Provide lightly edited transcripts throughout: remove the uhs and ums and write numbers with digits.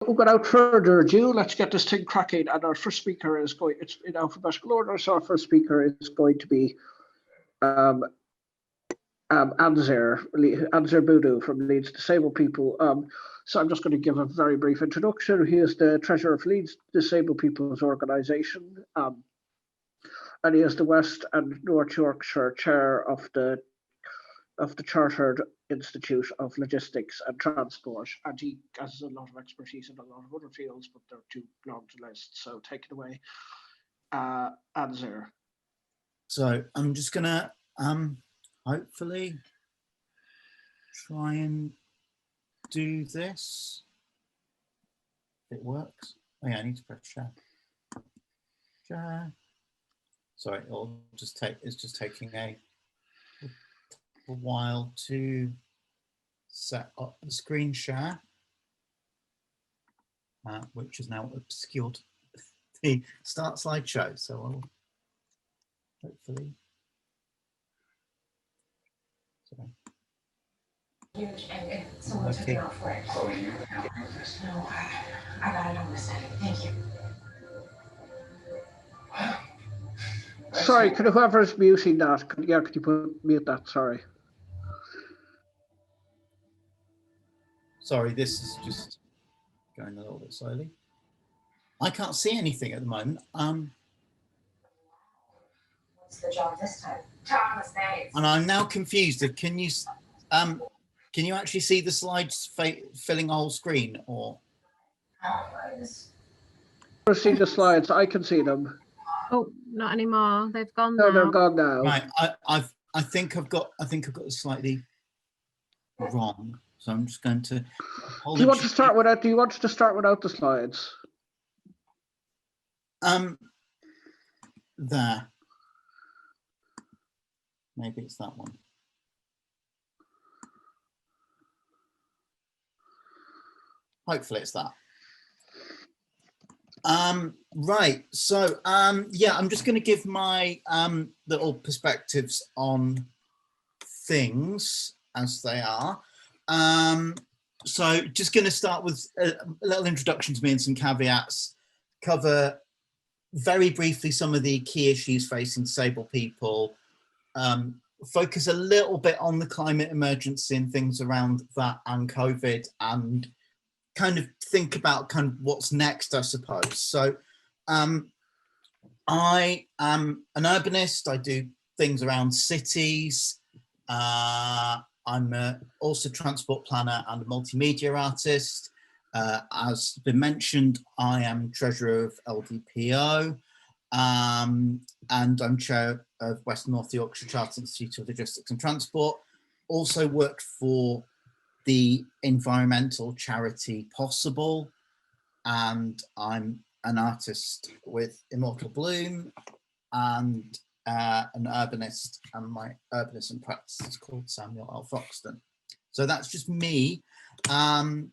without further ado, let's get this thing cracking. And our first speaker is going, it's in alphabetical order, so our first speaker is going to be Anzir Boodoo from Leeds Disabled People. So I'm just going to give a very brief introduction. He is the treasurer of Leeds Disabled People's Organisation, and he is the West and North Yorkshire chair of the Chartered Institute of Logistics and Transport, and he has a lot of expertise in a lot of other fields, but they're too long to list. So take it away, Anzir. So I'm just gonna hopefully try and do this. If it works. Oh yeah, I need to press share. Share. Sorry, it's just taking a while to set up the screen share, which has now obscured the start slideshow. So I'll hopefully. Sorry. Huge, and someone took me out for it. Oh, you? No, I gotta understand it. Thank you. Sorry, could whoever's muting that, could you mute that? Sorry. Sorry, this is just going a little bit slowly. I can't see anything at the moment. What's the job this time? Talk mistakes. And I'm now confused. Can you actually see the slides filling the whole screen, or? I see the slides. I can see them. Oh, not anymore. They've gone No, now. they're gone now. Right. I think I've got it slightly wrong. So I'm just going to. Do you want to start without? Do you want to start without the slides? There. Maybe it's that one. Hopefully it's that. Right. So yeah, I'm just going to give my little perspectives on things as they are. So just going to start with a little introduction to me and some caveats, cover very briefly some of the key issues facing disabled people, focus a little bit on the climate emergency and things around that and COVID, and kind of think about kind of what's next, I suppose. So I am an urbanist. I do things around cities. I'm also a transport planner and a multimedia artist. As been mentioned, I am treasurer of LDPO, and I'm chair of West and North Yorkshire Chartered Institute of Logistics and Transport. Also worked for the environmental charity Possible, and I'm an artist with Immortal Bloom, and an urbanist, and my urbanism practice is called Samuel L. Foxton. So that's just me. I'm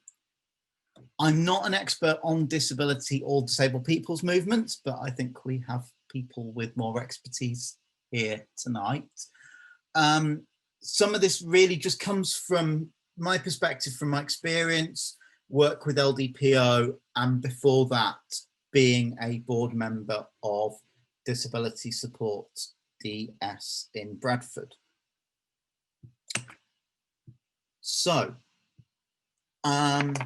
not an expert on disability or disabled people's movements, but I think we have people with more expertise here tonight. Some of this really just comes from my perspective, from my experience, work with LDPO, and before that being a board member of Disability Support DS in Bradford. So, that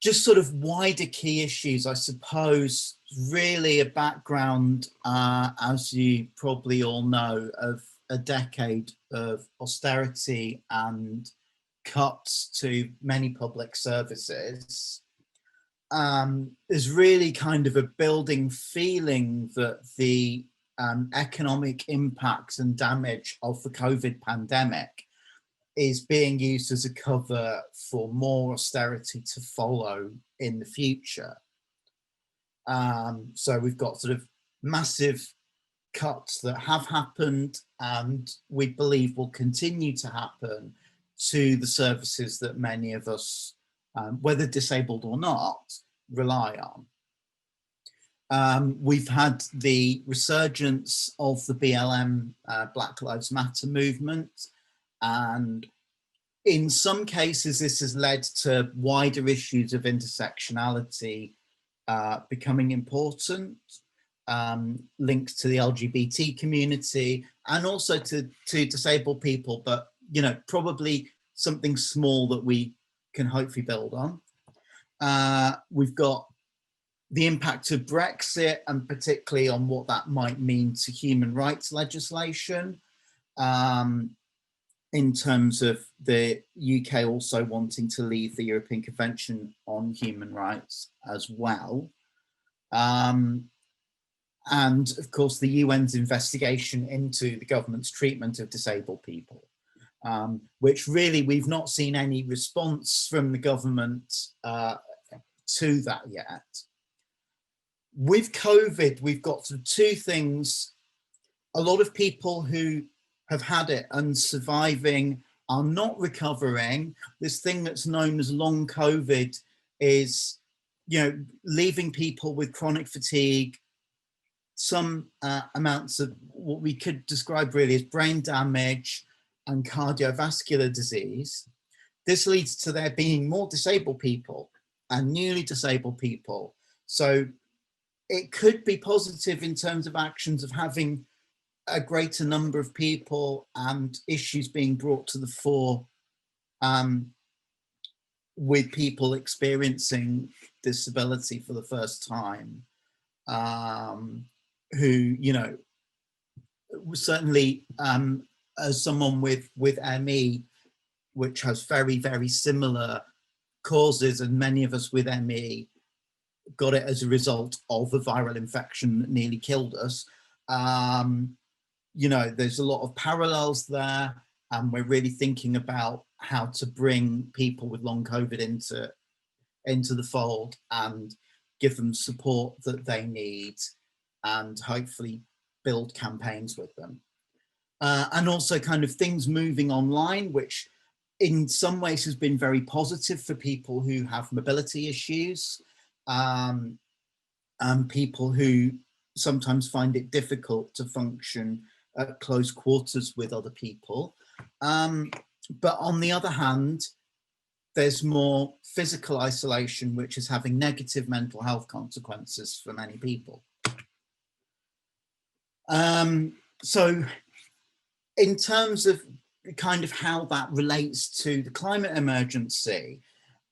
just sort of wider key issues, I suppose, really a background, as you probably all know, of a decade of austerity and cuts to many public services. Is really kind of a building feeling that the economic impacts and damage of the COVID pandemic is being used as a cover for more austerity to follow in the future. So we've got sort of massive cuts that have happened and we believe will continue to happen to the services that many of us, whether disabled or not, rely on. We've had the resurgence of the BLM, Black Lives Matter movement, and In some cases, this has led to wider issues of intersectionality becoming important, linked to the LGBT community and also to disabled people, but probably something small that we can hopefully build on. We've got the impact of Brexit, and particularly on what that might mean to human rights legislation, in terms of the UK also wanting to leave the European Convention on Human Rights as well. And of course, the UN's investigation into the government's treatment of disabled people, which really we've not seen any response from the government to that yet. With COVID, we've got sort of two things. A lot of people who have had it and surviving are not recovering. This thing that's known as long COVID is, leaving people with chronic fatigue, some amounts of what we could describe really as brain damage and cardiovascular disease. This leads to there being more disabled people and newly disabled people. So it could be positive in terms of actions of having a greater number of people and issues being brought to the fore with people experiencing disability for the first time, who, certainly as someone with ME, which has very, very similar causes, and many of us with ME got it as a result of a viral infection that nearly killed us. There's a lot of parallels there, and we're really thinking about how to bring people with long COVID into the fold and give them support that they need, and hopefully build campaigns with them. And also kind of things moving online, which in some ways has been very positive for people who have mobility issues, and people who sometimes find it difficult to function at close quarters with other people. But on the other hand, there's more physical isolation, which is having negative mental health consequences for many people. So in terms of kind of how that relates to the climate emergency,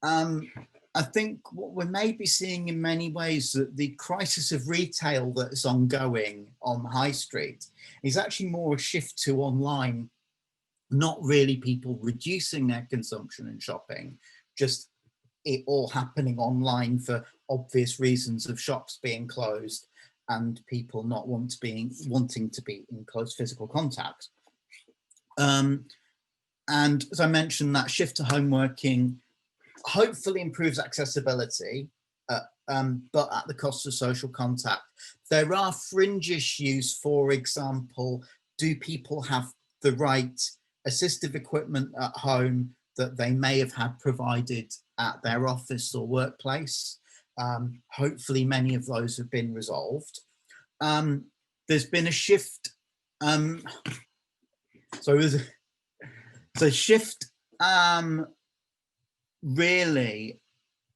I think what we're maybe seeing in many ways that the crisis of retail that is ongoing on the high street is actually more a shift to online, not really people reducing their consumption and shopping, just it all happening online for obvious reasons of shops being closed and people not wanting to be in close physical contact. And as I mentioned, that shift to home working hopefully improves accessibility, but at the cost of social contact. There are fringe issues, for example, do people have the right assistive equipment at home that they may have had provided at their office or workplace? Hopefully many of those have been resolved. There's been a shift, so there's a shift really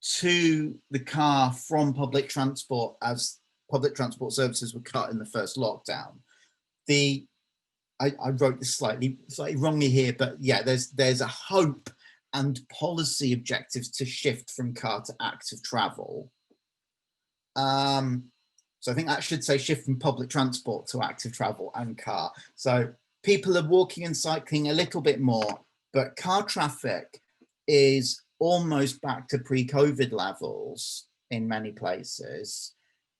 to the car from public transport as public transport services were cut in the first lockdown. I wrote this slightly wrongly here, but yeah, there's a hope and policy objectives to shift from car to active travel. So I think that should say shift from public transport to active travel and car. So people are walking and cycling a little bit more, but car traffic is almost back to pre-COVID levels in many places.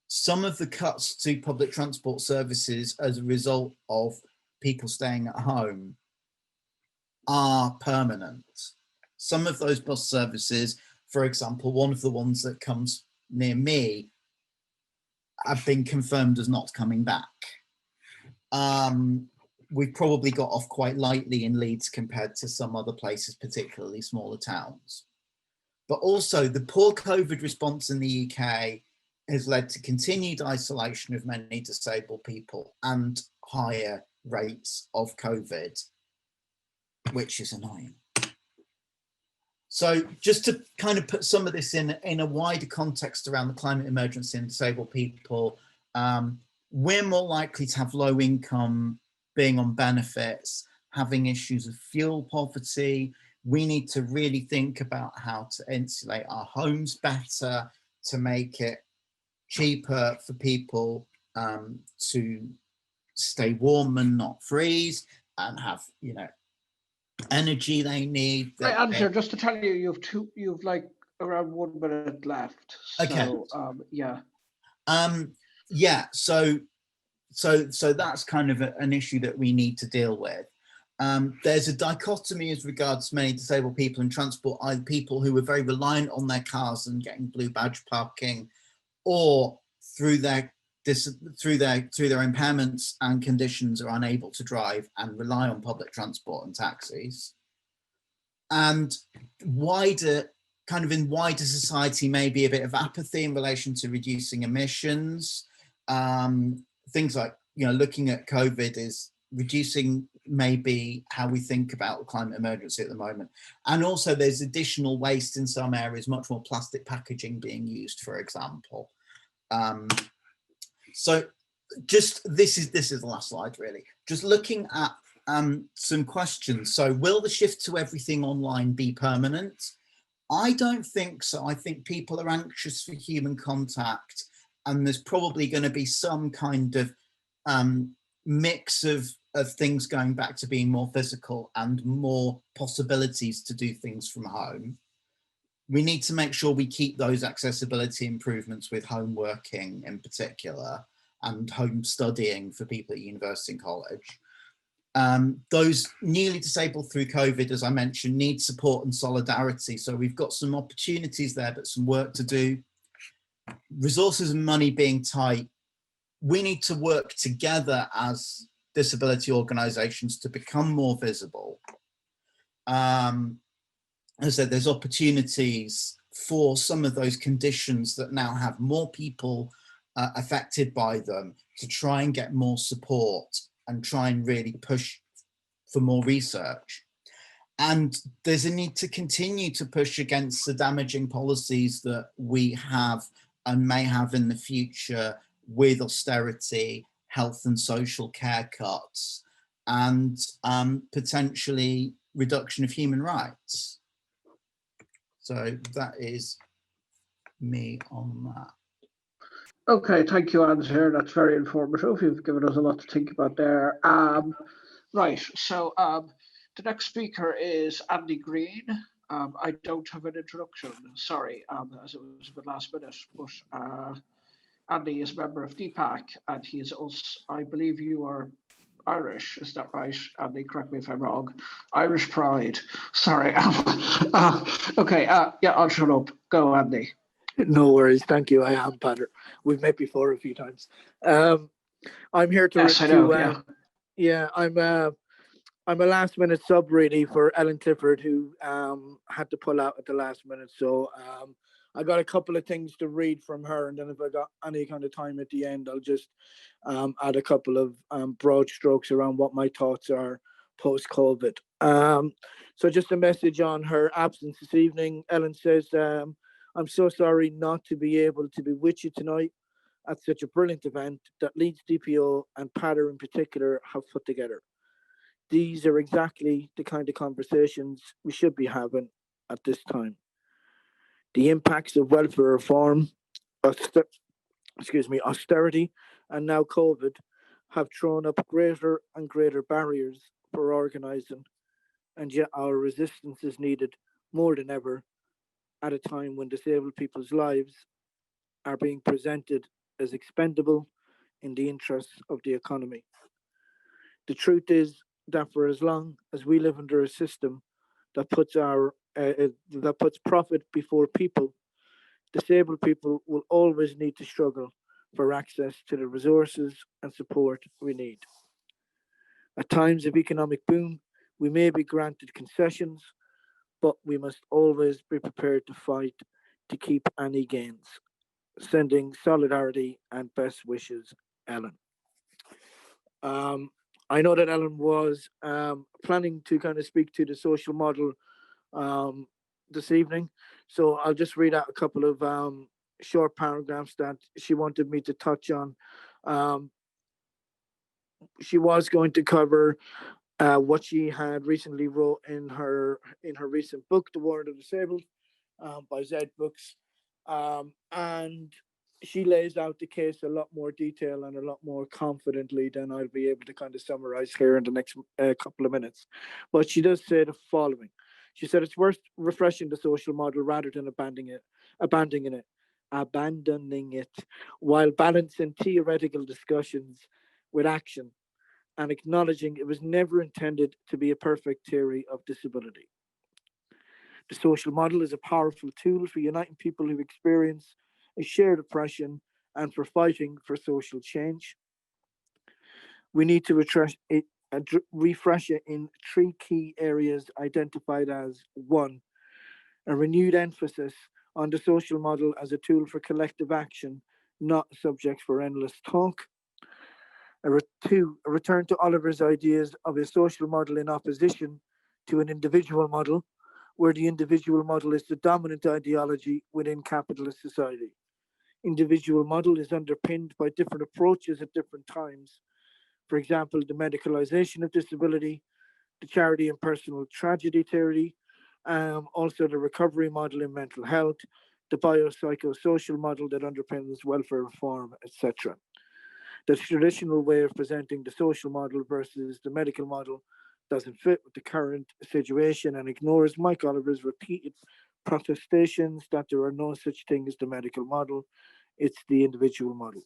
Some of the cuts to public transport services as a result of people staying at home are permanent. Some of those bus services, for example, one of the ones that comes near me, have been confirmed as not coming back. We've probably got off quite lightly in Leeds compared to some other places, particularly smaller towns. But also the poor COVID response in the UK has led to continued isolation of many disabled people and higher rates of COVID, which is annoying. So just to kind of put some of this in a wider context around the climate emergency and disabled people, we're more likely to have low income, being on benefits, having issues of fuel poverty. We need to really think about how to insulate our homes better, to make it cheaper for people to stay warm and not freeze, and have, you know, energy they need. Right, Andrew, just to tell you, you've like around 1 minute left. Okay. So, yeah. Yeah. So that's kind of an issue that we need to deal with. There's a dichotomy as regards many disabled people in transport, either people who are very reliant on their cars and getting blue badge parking, or through their impairments and conditions are unable to drive and rely on public transport and taxis. And in wider society, maybe a bit of apathy in relation to reducing emissions. Things like, you know, looking at COVID is reducing maybe how we think about the climate emergency at the moment. And also there's additional waste in some areas, much more plastic packaging being used, for example. So just this is the last slide, really. Just looking at some questions. So will the shift to everything online be permanent? I don't think so. I think people are anxious for human contact, and there's probably going to be some kind of mix of things going back to being more physical and more possibilities to do things from home. We need to make sure we keep those accessibility improvements with home working in particular, and home studying for people at university and college. Those newly disabled through COVID, as I mentioned, need support and solidarity. So we've got some opportunities there, but some work to do. Resources and money being tight, we need to work together as disability organisations to become more visible. As I said, there's opportunities for some of those conditions that now have more people affected by them to try and get more support and try and really push for more research. And there's a need to continue to push against the damaging policies that we have and may have in the future with austerity, health and social care cuts, and potentially reduction of human rights. So that is me on that. Okay, thank you, Andrew. That's very informative. You've given us a lot to think about there. Right, so the next speaker is Andy Green. I don't have an introduction, sorry, as it was a bit last minute, but Andy is a member of DPAC, and he is also, I believe you are Irish, is that right? Andy, correct me if I'm wrong. Irish Pride, sorry. Okay, yeah, I'll shut up. Go, Andy. No worries, thank you. I am Patter. We've met before a few times. I'm here to. Yes, I know. Yeah, I'm a last minute sub really for Ellen Clifford, who had to pull out at the last minute. So I got a couple of things to read from her, and then if I got any kind of time at the end, I'll just add a couple of broad strokes around what my thoughts are post-COVID. So just a message on her absence this evening. Ellen says, I'm so sorry not to be able to be with you tonight at such a brilliant event that Leeds DPO and Patter in particular have put together. These are exactly the kind of conversations we should be having at this time. The impacts of welfare reform, austerity, and now COVID have thrown up greater and greater barriers for organising, and yet our resistance is needed more than ever at a time when disabled people's lives are being presented as expendable in the interests of the economy. The truth is that for as long as we live under a system that puts profit before people, disabled people will always need to struggle for access to the resources and support we need. At times of economic boom, we may be granted concessions, but we must always be prepared to fight to keep any gains. Sending solidarity and best wishes, Ellen. I know that Ellen was planning to kind of speak to the social model this evening. So I'll just read out a couple of short paragraphs that she wanted me to touch on. She was going to cover what she had recently wrote in her recent book, The War of the Disabled, by Z Books, and she lays out the case a lot more detail and a lot more confidently than I'll be able to kind of summarize here in the next couple of minutes. But she does say the following. She said it's worth refreshing the social model rather than abandoning it, while balancing theoretical discussions with action and acknowledging it was never intended to be a perfect theory of disability. The social model is a powerful tool for uniting people who experience a shared oppression and for fighting for social change. We need to refresh it in three key areas identified as: one, a renewed emphasis on the social model as a tool for collective action, not a subject for endless talk. Two, a return to Oliver's ideas of a social model in opposition to an individual model, where the individual model is the dominant ideology within capitalist society. Individual model is underpinned by different approaches at different times. For example, the medicalization of disability, the charity and personal tragedy theory, also the recovery model in mental health, the biopsychosocial model that underpins welfare reform, etc. The traditional way of presenting the social model versus the medical model doesn't fit with the current situation and ignores Mike Oliver's repeated protestations that there are no such thing as the medical model. It's the individual model.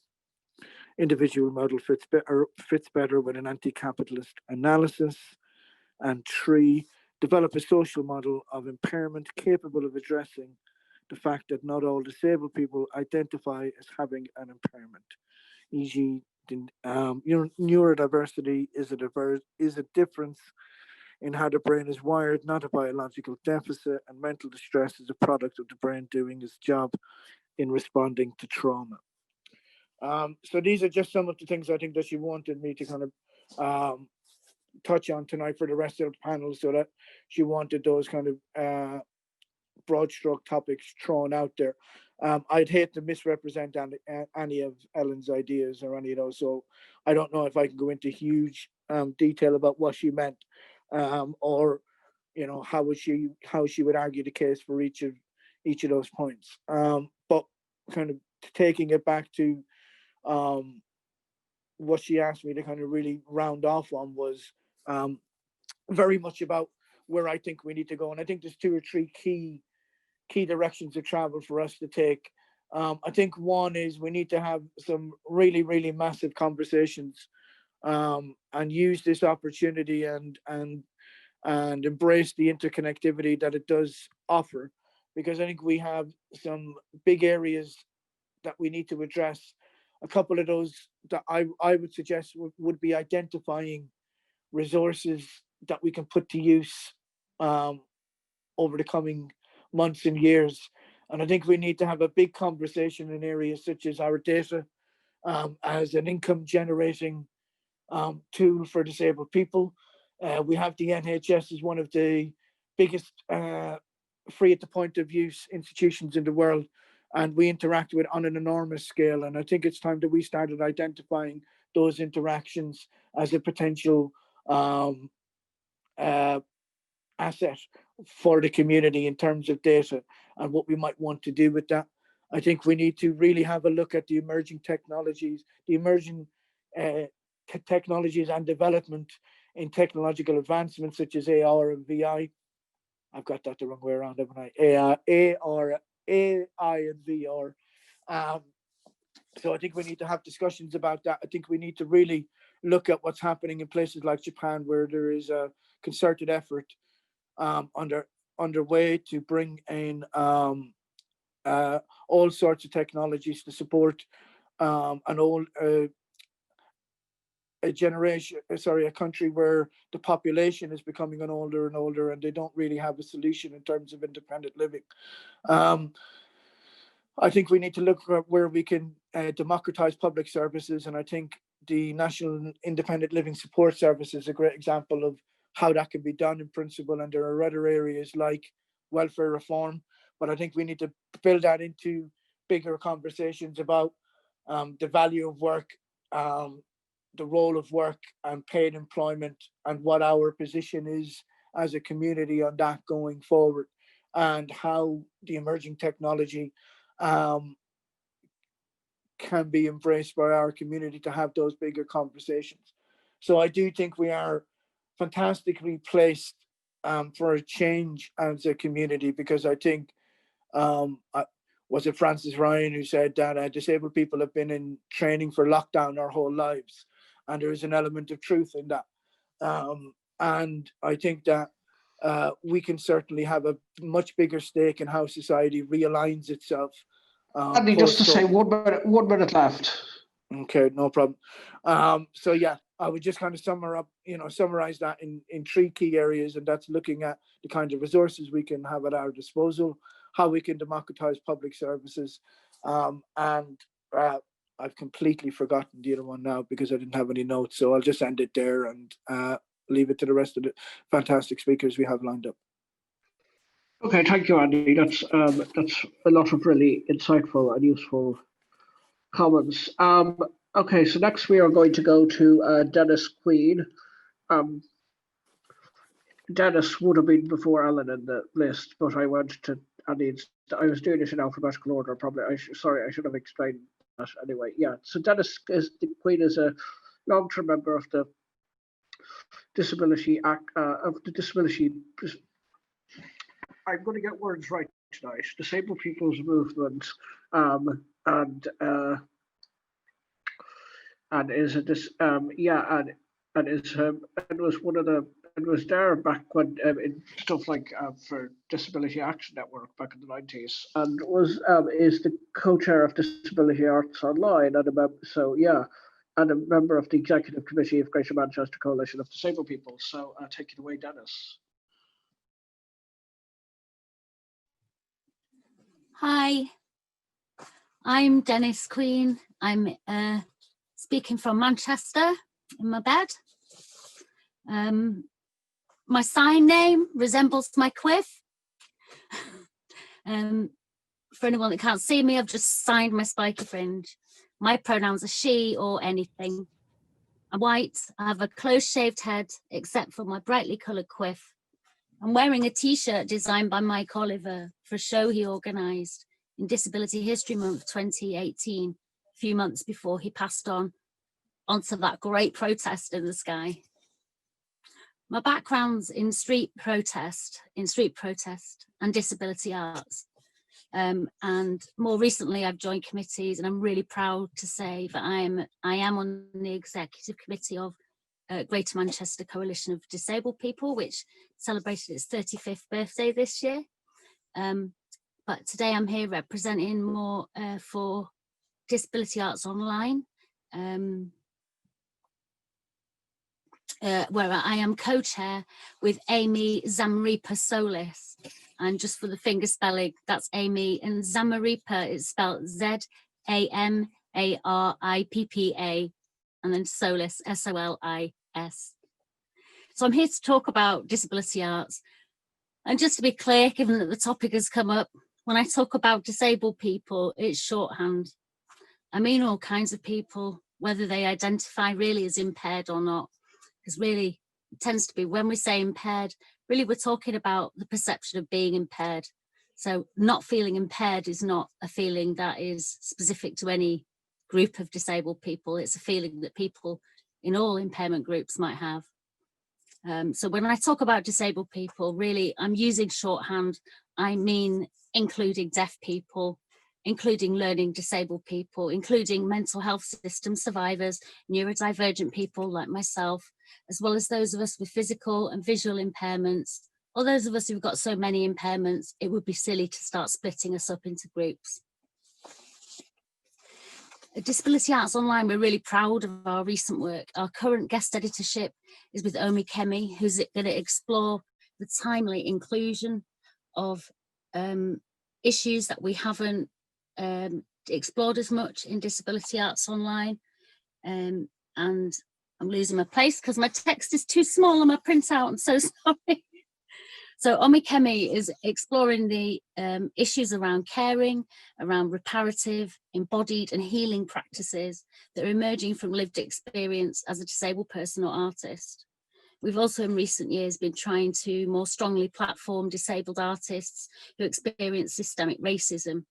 Individual model fits better with an anti-capitalist analysis. And three, develop a social model of impairment capable of addressing the fact that not all disabled people identify as having an impairment. E.g., neurodiversity is a difference in how the brain is wired, not a biological deficit, and mental distress is a product of the brain doing its job in responding to trauma. So these are just some of the things I think that she wanted me to kind of touch on tonight for the rest of the panel, so that she wanted those kind of broad stroke topics thrown out there. I'd hate to misrepresent any of Ellen's ideas or any of those, so I don't know if I can go into huge detail about what she meant, or how she would argue the case for each of those points. But kind of taking it back to what she asked me to kind of really round off on was very much about where I think we need to go, and I think there's two or three key directions of travel for us to take. I think one is we need to have some really, really massive conversations, and use this opportunity and embrace the interconnectivity that it does offer, because I think we have some big areas that we need to address. A couple of those that I would suggest would be identifying resources that we can put to use over the coming months and years. And I think we need to have a big conversation in areas such as our data as an income generating tool for disabled people. We have the NHS as one of the biggest free at the point of use institutions in the world, and we interact with on an enormous scale. And I think it's time that we started identifying those interactions as a potential asset for the community in terms of data and what we might want to do with that. I think we need to really have a look at the emerging technologies, technologies and development in technological advancements such as AR and VI. I've got that the wrong way around, haven't I? AI and VR. So I think we need to have discussions about that. I think we need to really look at what's happening in places like Japan, where there is a concerted effort underway to bring in all sorts of technologies to support a country where the population is becoming older and older, and they don't really have a solution in terms of independent living. I think we need to look at where we can democratize public services, and I think the National Independent Living Support Service is a great example of how that can be done in principle. And there are other areas like welfare reform, but I think we need to build that into bigger conversations about the value of work, the role of work and paid employment, and what our position is as a community on that going forward, and how the emerging technology can be embraced by our community to have those bigger conversations. So I do think we are fantastically placed for a change as a community, because I think, was it Francis Ryan who said that disabled people have been in training for lockdown our whole lives, and there is an element of truth in that. And I think that we can certainly have a much bigger stake in how society realigns itself. Andy, just to say 1 minute left. Okay, no problem. So yeah, I would just kind of summarize that in 3 key areas, and that's looking at the kind of resources we can have at our disposal, how we can democratize public services, and I've completely forgotten the other one now because I didn't have any notes. So I'll just end it there and leave it to the rest of the fantastic speakers we have lined up. Okay, thank you, Andy. That's a lot of really insightful and useful comments. Okay, so next we are going to go to Dennis Queen. Dennis would have been before Ellen in the list, but I went to Andy. I was doing it in alphabetical order. Probably. Sorry, I should have explained that anyway. Yeah. So Dennis Queen is a long-term member of the Disability Act of the Disability. I'm going to get words right tonight. Disabled People's Movement, and is and was one of the, and was there back when in stuff like for Disability Action Network back in the 90s, and was is the co-chair of Disability Arts Online, and and a member of the executive committee of Greater Manchester Coalition of Disabled People. So take it away, Dennis. Hi, I'm Dennis Queen. I'm speaking from Manchester in my bed. My sign name resembles my quiff. For anyone that can't see me, I've just signed my spiky fringe. My pronouns are she or anything. I'm white, I have a close-shaved head, except for my brightly coloured quiff. I'm wearing a t-shirt designed by Mike Oliver for a show he organised in Disability History Month 2018, a few months before he passed on onto that great protest in the sky. My background's in street protest and disability arts. And more recently, I've joined committees, and I'm really proud to say that I am on the executive committee of Greater Manchester Coalition of Disabled People, which celebrated its 35th birthday this year. But today I'm here representing more for Disability Arts Online, where I am co-chair with Amy Zamaripa Solis. And just for the finger spelling, that's Amy, and Zamaripa is spelled Z-A-M-A-R-I-P-P-A, and then Solis, S-O-L-I-S. So I'm here to talk about disability arts. And just to be clear, given that the topic has come up, when I talk about disabled people, it's shorthand. I mean all kinds of people, whether they identify really as impaired or not, because really it tends to be, when we say impaired, really we're talking about the perception of being impaired. So not feeling impaired is not a feeling that is specific to any group of disabled people. It's a feeling that people in all impairment groups might have. So when I talk about disabled people, really I'm using shorthand. I mean including deaf people, including learning disabled people, including mental health system survivors, neurodivergent people like myself, as well as those of us with physical and visual impairments, or those of us who've got so many impairments, it would be silly to start splitting us up into groups. At Disability Arts Online, we're really proud of our recent work. Our current guest editorship is with Omi Kemi, who's going to explore the timely inclusion of issues that we haven't explored as much in Disability Arts Online. And I'm losing my place because my text is too small on my printout. I'm so sorry. So Omikemi is exploring the issues around caring, around reparative, embodied and healing practices that are emerging from lived experience as a disabled person or artist. We've also in recent years been trying to more strongly platform disabled artists who experience systemic racism.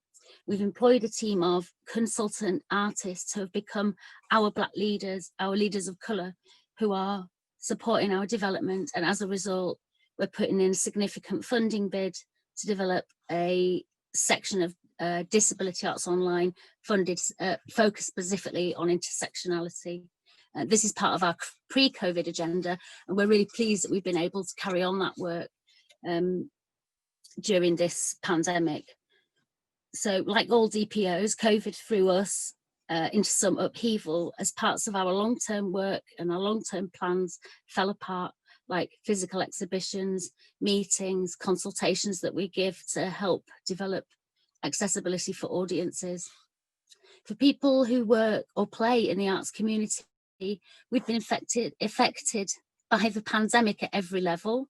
We've employed a team of consultant artists who have become our Black leaders, our leaders of colour, who are supporting our development, and as a result, we're putting in a significant funding bid to develop a section of Disability Arts Online funded, focused specifically on intersectionality. This is part of our pre-COVID agenda, and we're really pleased that we've been able to carry on that work during this pandemic. So like all DPOs, COVID threw us into some upheaval as parts of our long-term work and our long-term plans fell apart, like physical exhibitions, meetings, consultations that we give to help develop accessibility for audiences. For people who work or play in the arts community, we've been affected by the pandemic at every level.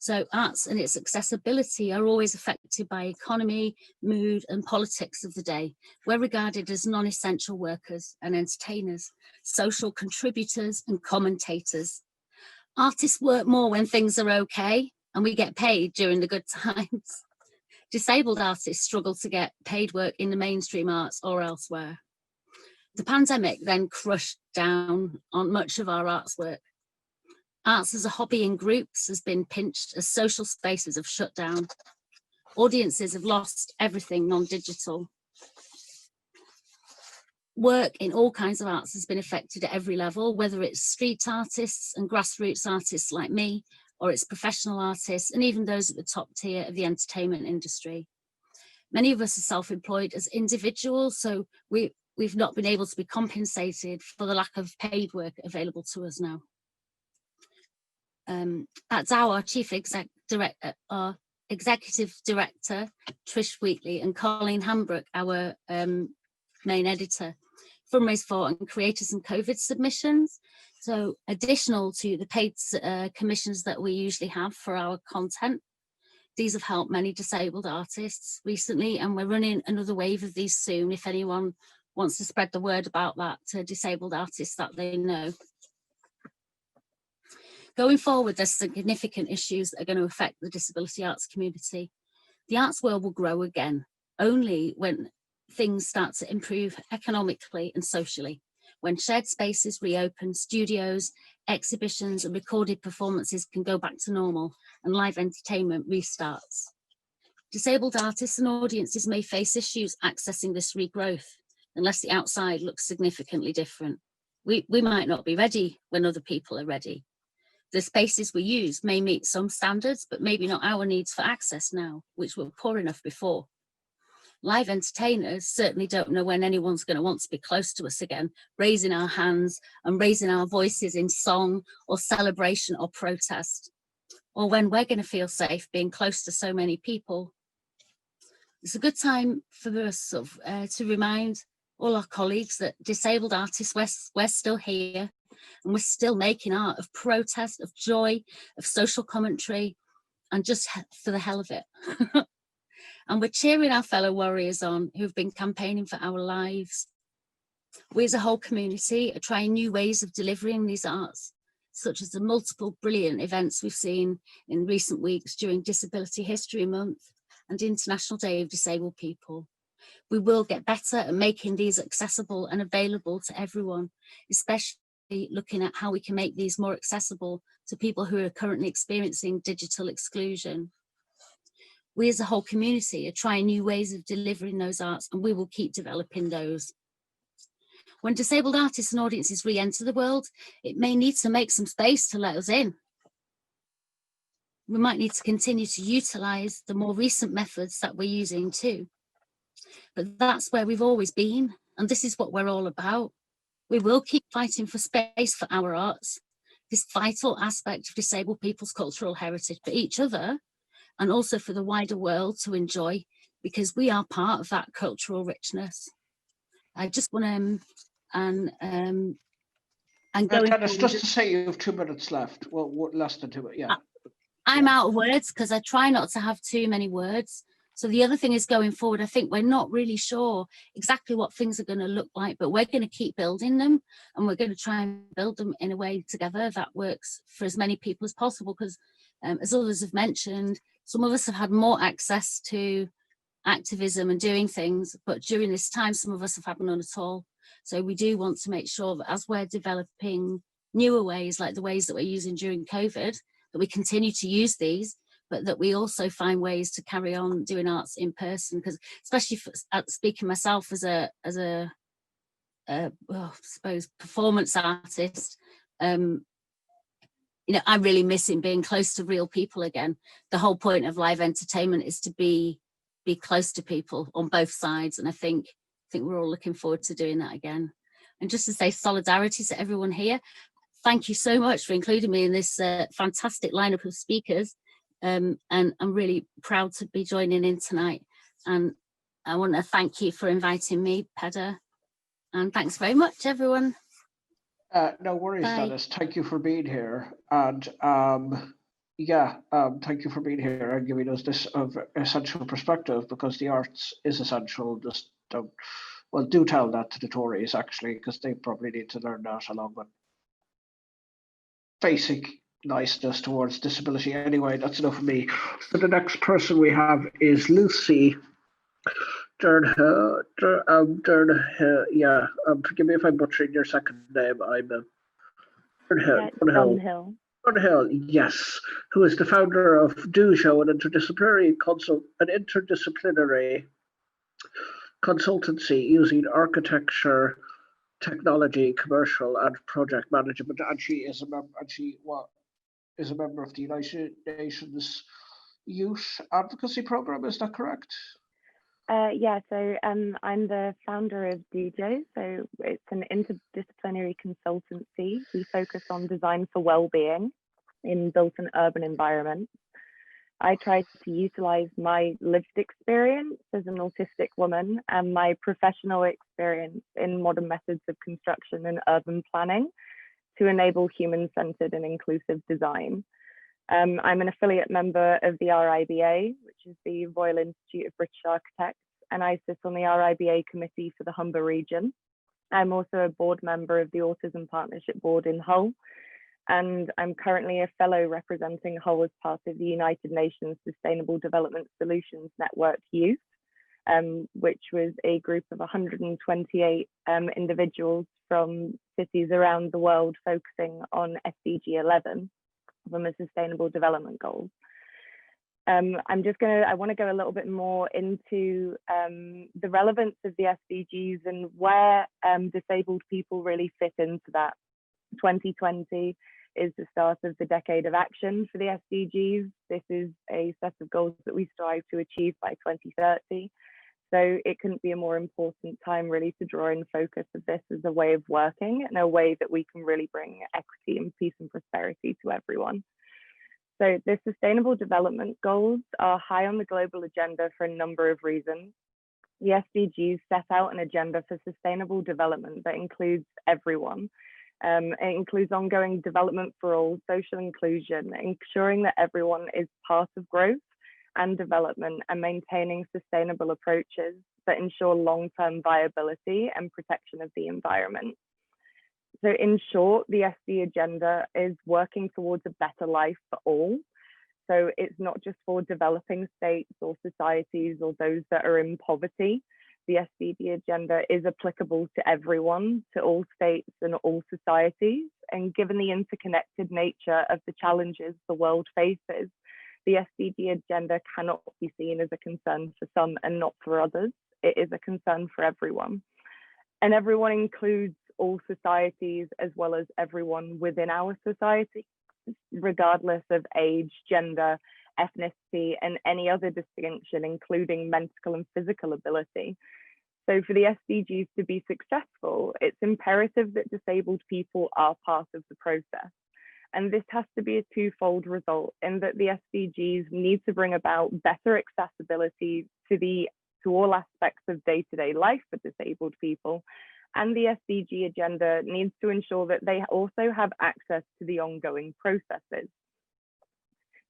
So arts and its accessibility are always affected by economy, mood and politics of the day. We're regarded as non-essential workers and entertainers, social contributors and commentators. Artists work more when things are okay and we get paid during the good times. Disabled artists struggle to get paid work in the mainstream arts or elsewhere. The pandemic then crushed down on much of our arts work. Arts as a hobby in groups has been pinched as social spaces have shut down. Audiences have lost everything non-digital. Work in all kinds of arts has been affected at every level, whether it's street artists and grassroots artists like me, or it's professional artists and even those at the top tier of the entertainment industry. Many of us are self-employed as individuals, so we've not been able to be compensated for the lack of paid work available to us now. At DAO, our executive director, Trish Wheatley, and Colleen Hambrook, our main editor, fundraised for and created some COVID submissions. So additional to the paid commissions that we usually have for our content. These have helped many disabled artists recently, and we're running another wave of these soon if anyone wants to spread the word about that to disabled artists that they know. Going forward, there's significant issues that are going to affect the disability arts community. The arts world will grow again only when things start to improve economically and socially. When shared spaces reopen, studios, exhibitions and recorded performances can go back to normal and live entertainment restarts. Disabled artists and audiences may face issues accessing this regrowth unless the outside looks significantly different. We might not be ready when other people are ready. The spaces we use may meet some standards, but maybe not our needs for access now, which were poor enough before. Live entertainers certainly don't know when anyone's going to want to be close to us again, raising our hands and raising our voices in song or celebration or protest, or when we're going to feel safe being close to so many people. It's a good time for us to remind all our colleagues that disabled artists, we're still here and we're still making art of protest, of joy, of social commentary, and just for the hell of it. And we're cheering our fellow warriors on who've been campaigning for our lives. We as a whole community are trying new ways of delivering these arts, such as the multiple brilliant events we've seen in recent weeks during Disability History Month and International Day of Disabled People. We will get better at making these accessible and available to everyone, especially looking at how we can make these more accessible to people who are currently experiencing digital exclusion. We as a whole community are trying new ways of delivering those arts, and we will keep developing those. When disabled artists and audiences re-enter the world, it may need to make some space to let us in. We might need to continue to utilise the more recent methods that we're using too. But that's where we've always been, and this is what we're all about. We will keep fighting for space for our arts, this vital aspect of disabled people's cultural heritage, for each other, and also for the wider world to enjoy, because we are part of that cultural richness. I just want to, and going Dennis, forward, just to say you have 2 minutes left. Well, less than 2 minutes, yeah. I'm out of words because I try not to have too many words. So the other thing is going forward, I think we're not really sure exactly what things are going to look like, but we're going to keep building them, and we're going to try and build them in a way together that works for as many people as possible. Because as others have mentioned, some of us have had more access to activism and doing things, but during this time, some of us have had none at all. So we do want to make sure that as we're developing newer ways, like the ways that we're using during COVID, that we continue to use these, but that we also find ways to carry on doing arts in person. Because especially for, speaking myself as a I suppose performance artist, you know, I'm really missing being close to real people again. The whole point of live entertainment is to be close to people on both sides, and I think we're all looking forward to doing that again. And just to say solidarity to everyone here, thank you so much for including me in this fantastic lineup of speakers. And I'm really proud to be joining in tonight. And I want to thank you for inviting me, Peda. And thanks very much, everyone. No worries, Bye. Dennis. Thank you for being here. And thank you for being here and giving us this essential perspective, because the arts is essential. Just do tell that to the Tories, actually, because they probably need to learn that along with basic niceness towards disability. Anyway, that's enough of me. So the next person we have is Lucy. Forgive me if I'm butchering your second name. I'm Dunhill. Hill, yes, who is the founder of Dujo, an interdisciplinary consultancy using architecture, technology, commercial, and project management. And she is a member of the United Nations Youth Advocacy Program. Is that correct? So I'm the founder of Dujo. So it's an interdisciplinary consultancy. We focus on design for well-being in built and urban environments. I try to utilize my lived experience as an autistic woman and my professional experience in modern methods of construction and urban planning to enable human-centered and inclusive design. I'm an affiliate member of the RIBA, which is the Royal Institute of British Architects, and I sit on the RIBA committee for the Humber region. I'm also a board member of the Autism Partnership Board in Hull, and I'm currently a fellow representing Hull as part of the United Nations Sustainable Development Solutions Network Youth, which was a group of 128 individuals from cities around the world focusing on SDG 11. From a sustainable development goals. I want to go a little bit more into the relevance of the SDGs and where disabled people really fit into that. 2020 is the start of the decade of action for the SDGs. This is a set of goals that we strive to achieve by 2030. So it couldn't be a more important time really to draw in focus of this as a way of working and a way that we can really bring equity and peace and prosperity to everyone. So the Sustainable Development Goals are high on the global agenda for a number of reasons. The SDGs set out an agenda for sustainable development that includes everyone. It includes ongoing development for all, social inclusion, ensuring that everyone is part of growth and development, and maintaining sustainable approaches that ensure long-term viability and protection of the environment. So in short, the SD agenda is working towards a better life for all. So it's not just for developing states or societies or those that are in poverty. The SDG agenda is applicable to everyone, to all states and all societies. And given the interconnected nature of the challenges the world faces, the SDG agenda cannot be seen as a concern for some and not for others. It is a concern for everyone. And everyone includes all societies as well as everyone within our society, regardless of age, gender, ethnicity, and any other distinction, including mental and physical ability. So for the SDGs to be successful, it's imperative that disabled people are part of the process. And this has to be a twofold result in that the SDGs need to bring about better accessibility to all aspects of day-to-day life for disabled people. And the SDG agenda needs to ensure that they also have access to the ongoing processes.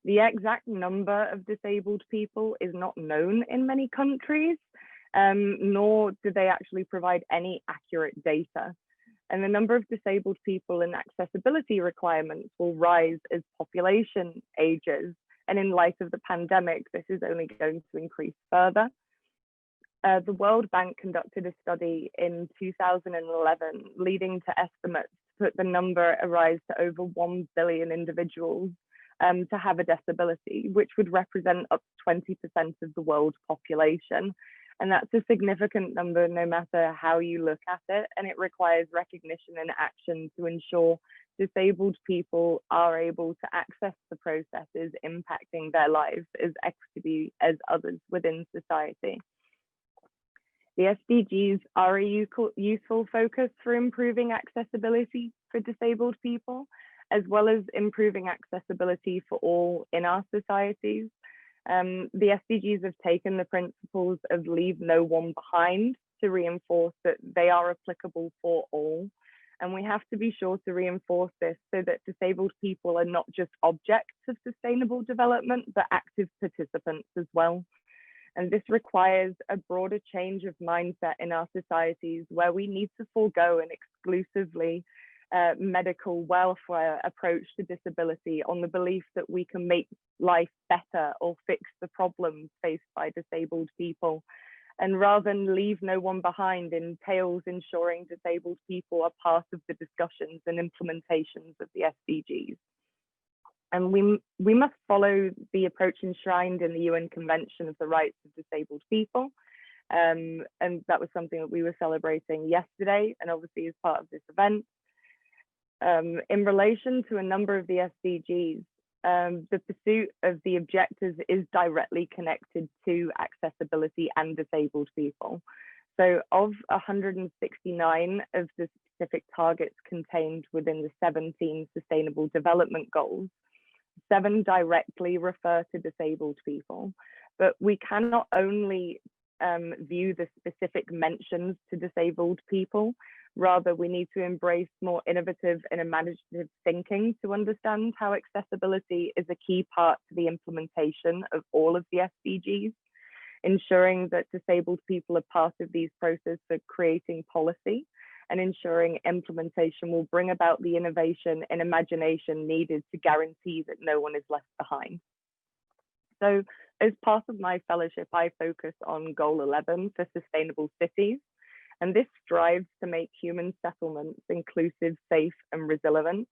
The exact number of disabled people is not known in many countries, nor do they actually provide any accurate data. And the number of disabled people and accessibility requirements will rise as population ages. And in light of the pandemic, this is only going to increase further. The World Bank conducted a study in 2011, leading to estimates to put the number rise to over 1 billion individuals to have a disability, which would represent up to 20% of the world population. And that's a significant number no matter how you look at it. And it requires recognition and action to ensure disabled people are able to access the processes impacting their lives as equitably as others within society. The SDGs are a useful focus for improving accessibility for disabled people, as well as improving accessibility for all in our societies. The SDGs have taken the principles of leave no one behind to reinforce that they are applicable for all. And we have to be sure to reinforce this so that disabled people are not just objects of sustainable development, but active participants as well. And this requires a broader change of mindset in our societies where we need to forego an exclusively medical welfare approach to disability on the belief that we can make life better or fix the problems faced by disabled people. And rather than leave no one behind entails ensuring disabled people are part of the discussions and implementations of the SDGs. And we must follow the approach enshrined in the UN Convention of the Rights of Disabled People. And that was something that we were celebrating yesterday, and obviously as part of this event. In relation to a number of the SDGs, the pursuit of the objectives is directly connected to accessibility and disabled people. So of 169 of the specific targets contained within the 17 Sustainable Development Goals, 7 directly refer to disabled people, but we cannot only view the specific mentions to disabled people. Rather, we need to embrace more innovative and imaginative thinking to understand how accessibility is a key part to the implementation of all of the SDGs, ensuring that disabled people are part of these processes for creating policy, and ensuring implementation will bring about the innovation and imagination needed to guarantee that no one is left behind. So as part of my fellowship, I focus on Goal 11 for sustainable cities. And this strives to make human settlements inclusive, safe, and resilient.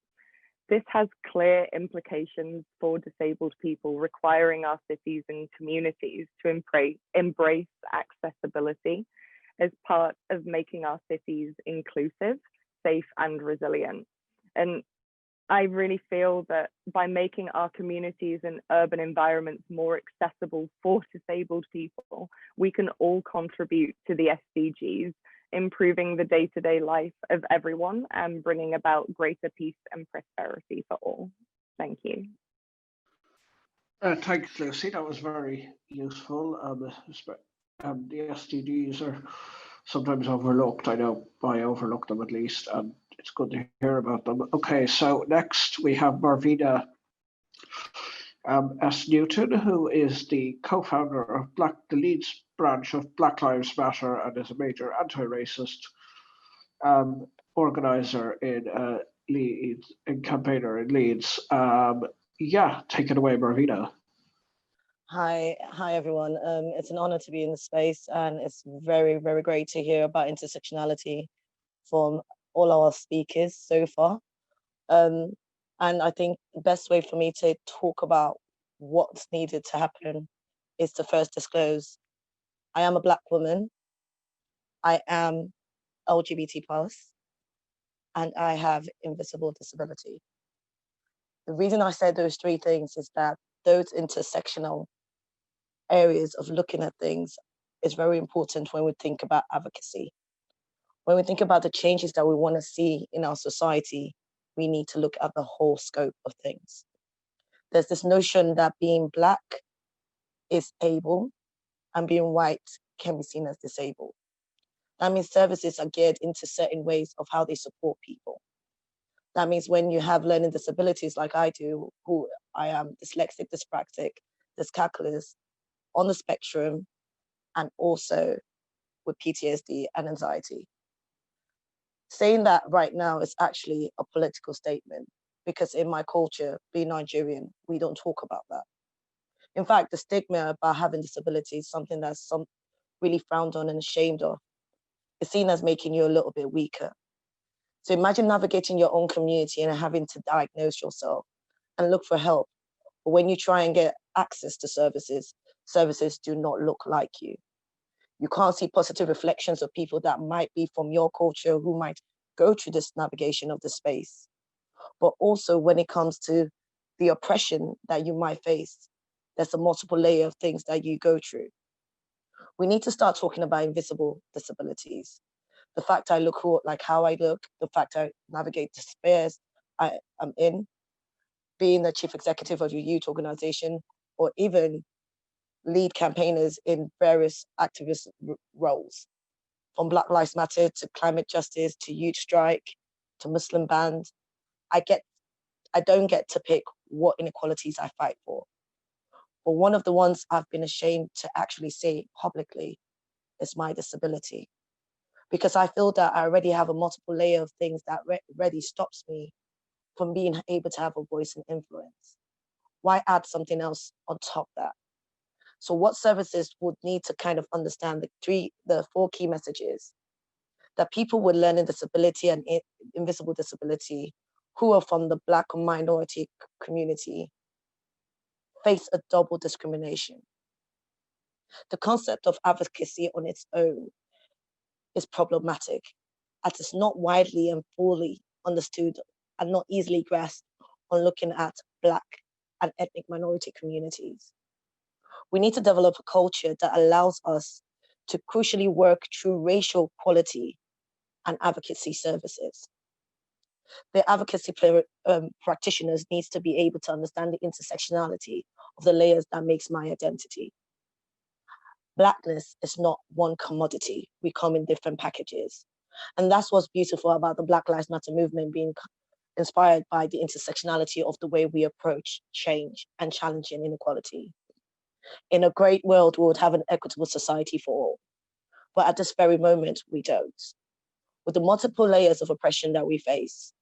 This has clear implications for disabled people, requiring our cities and communities to embrace accessibility as part of making our cities inclusive, safe, and resilient. And I really feel that by making our communities and urban environments more accessible for disabled people, we can all contribute to the SDGs, improving the day-to-day life of everyone and bringing about greater peace and prosperity for all. Thank you. Thanks, Lucy. That was very useful. The SDGs are sometimes overlooked. I know I overlook them at least, and it's good to hear about them. Okay, so next we have Marvina S. Newton, who is the co-founder of the Leeds branch of Black Lives Matter and is a major anti-racist organizer in Leeds, and campaigner in Leeds. Yeah, take it away, Marvina. Hi everyone. It's an honor to be in the space, and it's very, very great to hear about intersectionality from all our speakers so far. And I think the best way for me to talk about what's needed to happen is to first disclose I am a Black woman, I am LGBT+, and I have invisible disability. The reason I said those 3 things is that those intersectional areas of looking at things is very important when we think about advocacy. When we think about the changes that we want to see in our society, we need to look at the whole scope of things. There's this notion that being Black is able and being white can be seen as disabled. That means services are geared into certain ways of how they support people. That means when you have learning disabilities like I do, who I am dyslexic, dyspraxic, dyscalculus, on the spectrum, and also with PTSD and anxiety. Saying that right now is actually a political statement, because in my culture, being Nigerian, we don't talk about that. In fact, the stigma about having disability is something that's really frowned on and ashamed of. It's seen as making you a little bit weaker. So imagine navigating your own community and having to diagnose yourself and look for help. But when you try and get access to services, services do not look like you. You can't see positive reflections of people that might be from your culture who might go through this navigation of the space. But also when it comes to the oppression that you might face, there's a multiple layer of things that you go through. We need to start talking about invisible disabilities. The fact I look like how I look, the fact I navigate the spheres I am in, being the chief executive of your youth organization, or even lead campaigners in various activist roles, from Black Lives Matter to climate justice to youth strike to Muslim bans. I don't get to pick what inequalities I fight for. But one of the ones I've been ashamed to actually say publicly is my disability. Because I feel that I already have a multiple layer of things that already stops me from being able to have a voice and influence. Why add something else on top of that? So what services would need to kind of understand the four key messages that people with learning disability and invisible disability who are from the Black or minority community face a double discrimination. The concept of advocacy on its own is problematic, as it's not widely and fully understood and not easily grasped on looking at Black and ethnic minority communities. We need to develop a culture that allows us to crucially work through racial equality and advocacy services. The advocacy practitioners needs to be able to understand the intersectionality of the layers that makes my identity. Blackness is not one commodity. We come in different packages. And that's what's beautiful about the Black Lives Matter movement being inspired by the intersectionality of the way we approach change and challenging inequality. In a great world, we would have an equitable society for all. But at this very moment, we don't. With the multiple layers of oppression that we face,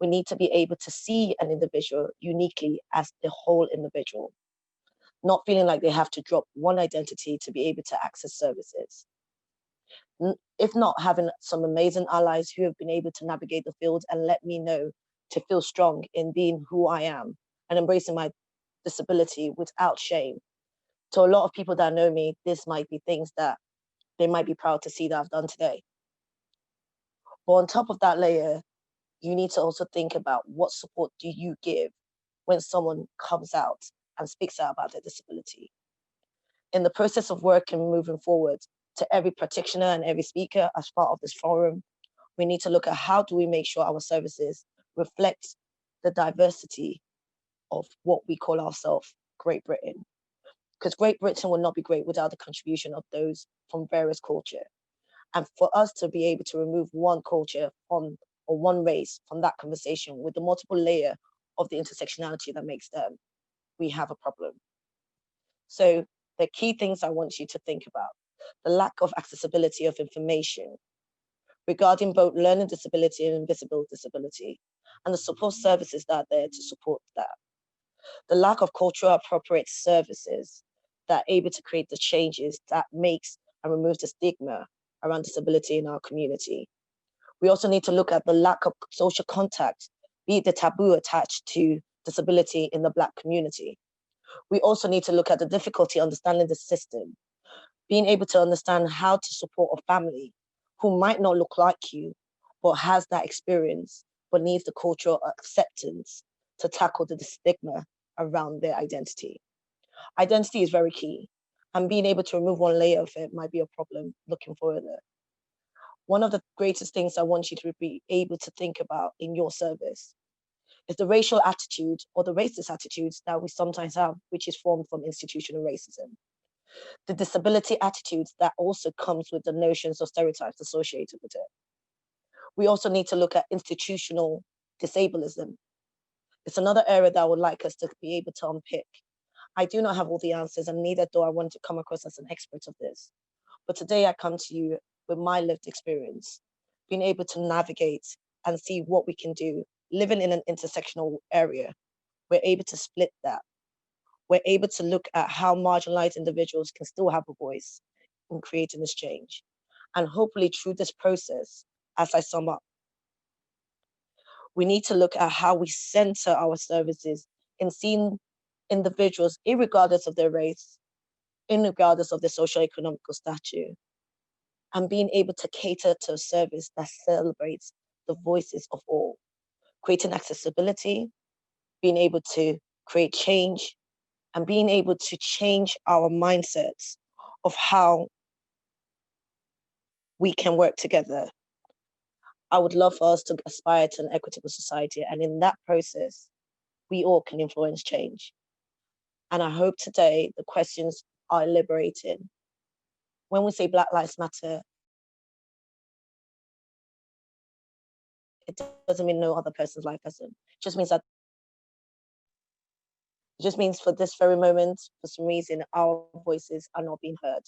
we need to be able to see an individual uniquely as the whole individual, not feeling like they have to drop one identity to be able to access services. If not, having some amazing allies who have been able to navigate the field and let me know to feel strong in being who I am and embracing my disability without shame. To a lot of people that know me, this might be things that they might be proud to see that I've done today. But on top of that layer, you need to also think about what support do you give when someone comes out and speaks out about their disability. In the process of working moving forward, to every practitioner and every speaker as part of this forum, we need to look at how do we make sure our services reflect the diversity of what we call ourselves Great Britain. Because Great Britain will not be great without the contribution of those from various cultures. And for us to be able to remove one culture from, or one race from that conversation with the multiple layer of the intersectionality that makes them, we have a problem. So the key things I want you to think about: the lack of accessibility of information regarding both learning disability and invisible disability, and the support services that are there to support that. The lack of cultural appropriate services that are able to create the changes that makes and removes the stigma around disability in our community. We also need to look at the lack of social contact, be it the taboo attached to disability in the Black community. We also need to look at the difficulty understanding the system, being able to understand how to support a family who might not look like you, but has that experience, but needs the cultural acceptance to tackle the stigma around their identity. Identity is very key, and being able to remove one layer of it might be a problem looking further. One of the greatest things I want you to be able to think about in your service is the racial attitude or the racist attitudes that we sometimes have, which is formed from institutional racism. The disability attitudes that also comes with the notions of stereotypes associated with it. We also need to look at institutional disableism. It's another area that I would like us to be able to unpick. I do not have all the answers, and neither do I want to come across as an expert of this. But today I come to you with my lived experience, being able to navigate and see what we can do. Living in an intersectional area, we're able to split that. We're able to look at how marginalized individuals can still have a voice in creating this change. And hopefully through this process, as I sum up, we need to look at how we center our services in seeing individuals, irregardless of their race, irregardless of their socio-economical stature, and being able to cater to a service that celebrates the voices of all, creating accessibility, being able to create change, and being able to change our mindsets of how we can work together. I would love for us to aspire to an equitable society, and in that process, we all can influence change. And I hope today the questions are liberating. When we say Black Lives Matter, it doesn't mean no other person's life doesn't. It just means that, it just means for this very moment, for some reason, our voices are not being heard.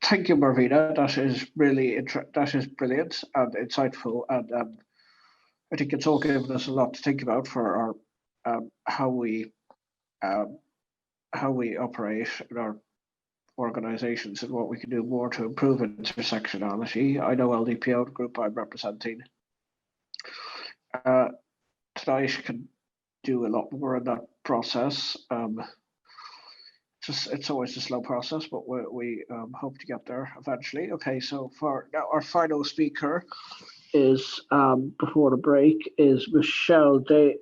Thank you, Marvina. That is really that is brilliant and insightful, and I think it's all given us a lot to think about for our how we operate in our organisations and what we can do more to improve intersectionality. I know LDPO, the group I'm representing, tonight can do a lot more in that process. It's always a slow process, but we hope to get there eventually. Okay, so for now, our final speaker is before the break is Michelle Day.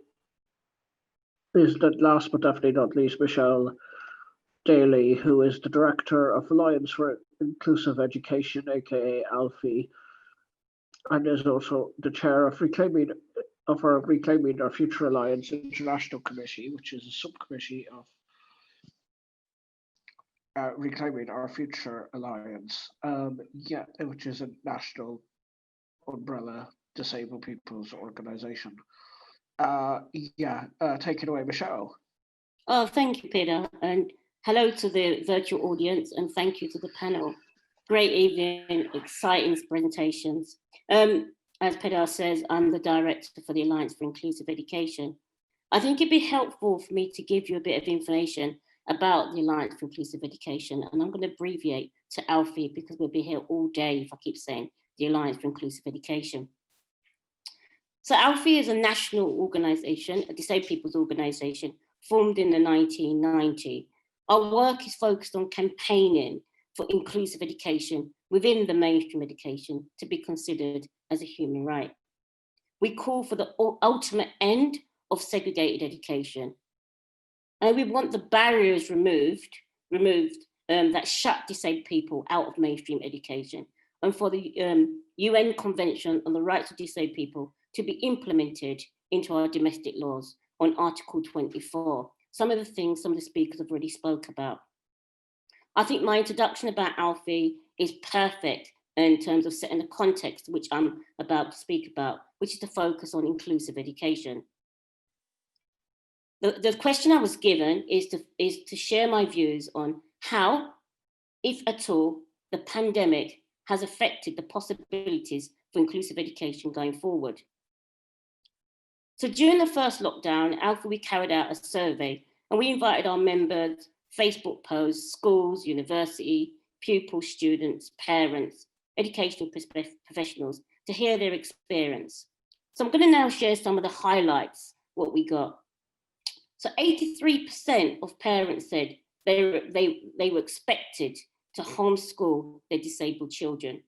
Is that last but definitely not least, Michelle Daly, who is the director of Alliance for Inclusive Education, aka ALFI, and is also the chair of Reclaiming Our Future Alliance International Committee, which is a subcommittee of Reclaiming Our Future Alliance, which is a national umbrella disabled people's organization. Take it away, Michelle. Oh, thank you, Peter, and hello to the virtual audience, and thank you to the panel. Great evening, exciting presentations. As Peter says, I'm the director for the Alliance for Inclusive Education. I think it'd be helpful for me to give you a bit of information about the Alliance for Inclusive Education, and I'm going to abbreviate to ALFI because we'll be here all day if I keep saying the Alliance for Inclusive Education. So ALFI is a national organisation, a disabled people's organisation, formed in the 1990s. Our work is focused on campaigning for inclusive education within the mainstream education to be considered as a human right. We call for the ultimate end of segregated education. And we want the barriers removed that shut disabled people out of mainstream education, and for the UN Convention on the Rights of Disabled People to be implemented into our domestic laws on Article 24. Some of the things some of the speakers have already spoke about. I think my introduction about ALFI is perfect in terms of setting the context which I'm about to speak about, which is to focus on inclusive education. The question I was given is to share my views on how, if at all, the pandemic has affected the possibilities for inclusive education going forward. So during the first lockdown, ALFI, we carried out a survey and we invited our members, Facebook posts, schools, university, pupils, students, parents, educational professionals to hear their experience. So I'm going to now share some of the highlights, what we got. So 83% of parents said they were expected to homeschool their disabled children.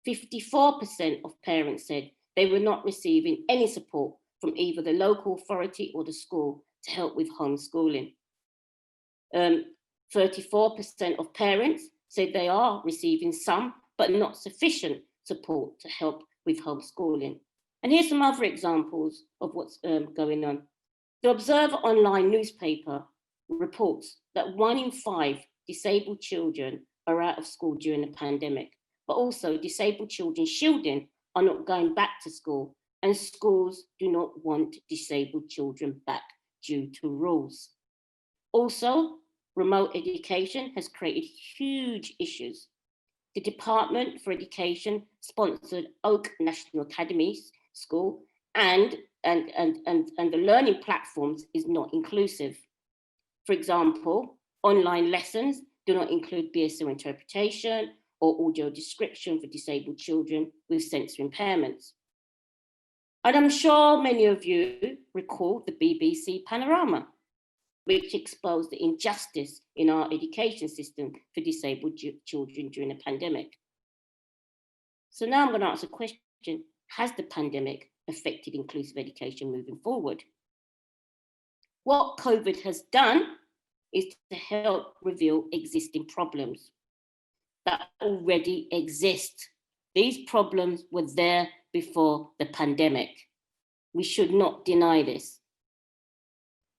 54% of parents said they were not receiving any support from either the local authority or the school to help with homeschooling. 34% of parents said they are receiving some, but not sufficient support to help with homeschooling. And here's some other examples of what's going on. The Observer online newspaper reports that 1 in 5 disabled children are out of school during the pandemic. but also disabled children's children are not going back to school, and schools do not want disabled children back due to rules. Also, remote education has created huge issues. The Department for Education sponsored Oak National Academy School, and the learning platforms is not inclusive. For example, online lessons do not include BSO interpretation or audio description for disabled children with sensory impairments. And I'm sure many of you recall the BBC Panorama, which exposed the injustice in our education system for disabled children during the pandemic. So now I'm going to ask a question: has the pandemic affected inclusive education moving forward? What COVID has done is to help reveal existing problems that already exist. These problems were there before the pandemic. We should not deny this.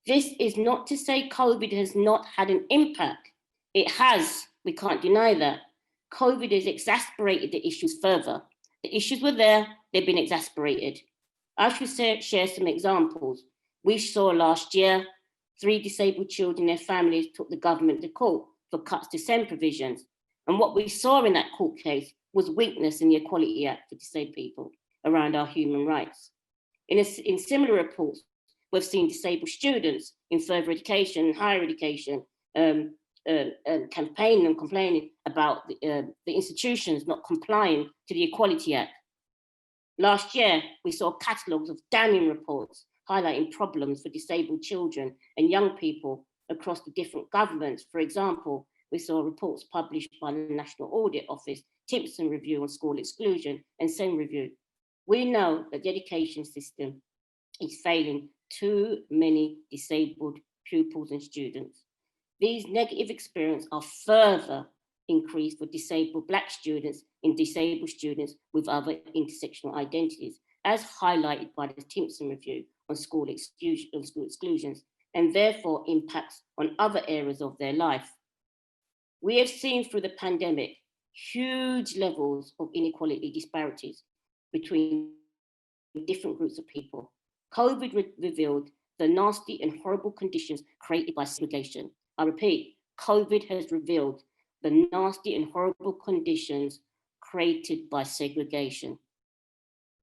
This is not to say COVID has not had an impact. It has, we can't deny that. COVID has exacerbated the issues further. The issues were there, they've been exacerbated. I should share some examples. We saw last year, 3 disabled children and their families took the government to court for cuts to SEND provisions. And what we saw in that court case was weakness in the Equality Act for disabled people around our human rights. In similar reports, we've seen disabled students in further education and higher education campaigning and complaining about the institutions not complying to the Equality Act. Last year, we saw catalogues of damning reports highlighting problems for disabled children and young people across the different governments. For example, we saw reports published by the National Audit Office, Timpson Review on School Exclusion, and SEND Review. We know that the education system is failing too many disabled pupils and students. These negative experiences are further increased for disabled Black students and disabled students with other intersectional identities, as highlighted by the Timpson Review on school exclusions, and therefore impacts on other areas of their life. We have seen through the pandemic huge levels of inequality disparities between different groups of people. COVID revealed the nasty and horrible conditions created by segregation. I repeat, COVID has revealed the nasty and horrible conditions created by segregation.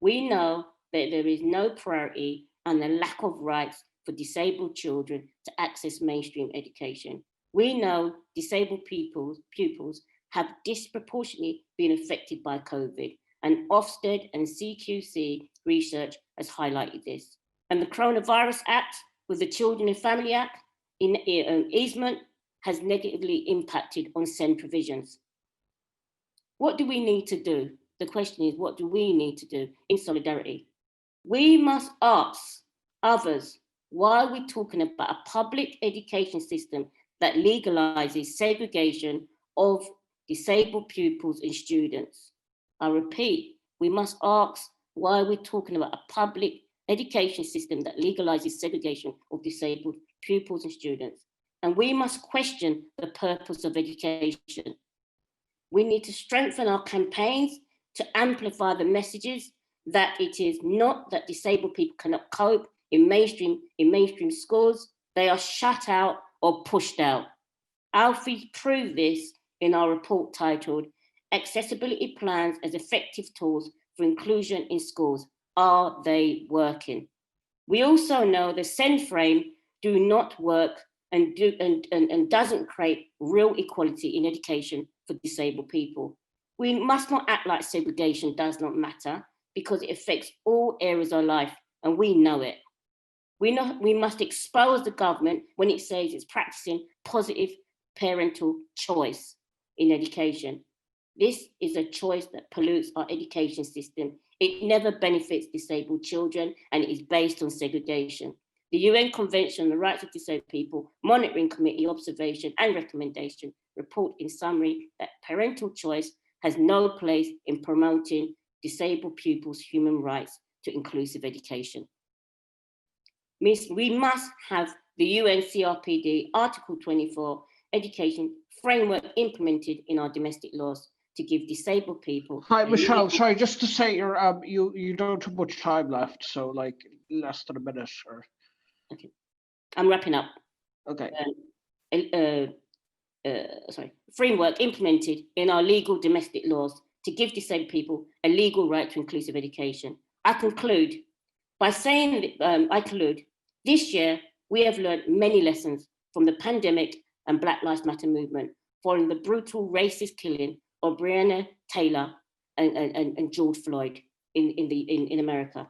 We know that there is no priority and a lack of rights for disabled children to access mainstream education. We know disabled pupils have disproportionately been affected by COVID, and Ofsted and CQC research has highlighted this. And the Coronavirus Act with the Children and Family Act in easement has negatively impacted on SEND provisions. What do we need to do? The question is, what do we need to do in solidarity? We must ask others, why are we talking about a public education system that legalizes segregation of disabled pupils and students? I repeat, we must ask, why are we talking about a public education system that legalizes segregation of disabled pupils and students? And we must question the purpose of education. We need to strengthen our campaigns to amplify the messages that it is not that disabled people cannot cope in mainstream schools, they are shut out or pushed out. Alfie proved this in our report titled Accessibility Plans as Effective Tools for Inclusion in Schools. Are they working? We also know the SEND frame do not work and doesn't create real equality in education for disabled people. We must not act like segregation does not matter, because it affects all areas of life, and we know it. We must expose the government when it says it's practicing positive parental choice in education. This is a choice that pollutes our education system. It never benefits disabled children, and it is based on segregation. The UN Convention on the Rights of Disabled People Monitoring Committee observation and recommendation report in summary that parental choice has no place in promoting disabled pupils' human rights to inclusive education. We must have the UN CRPD Article 24 education framework implemented in our domestic laws to give disabled people. Hi, Michelle. Sorry, just to say, you don't have much time left, so like less than a minute. Or okay, I'm wrapping up. Okay. Framework implemented in our legal domestic laws to give disabled people a legal right to inclusive education. I conclude by saying, this year we have learned many lessons from the pandemic and Black Lives Matter movement, following the brutal racist killing of Brenna, Taylor, and George Floyd in America,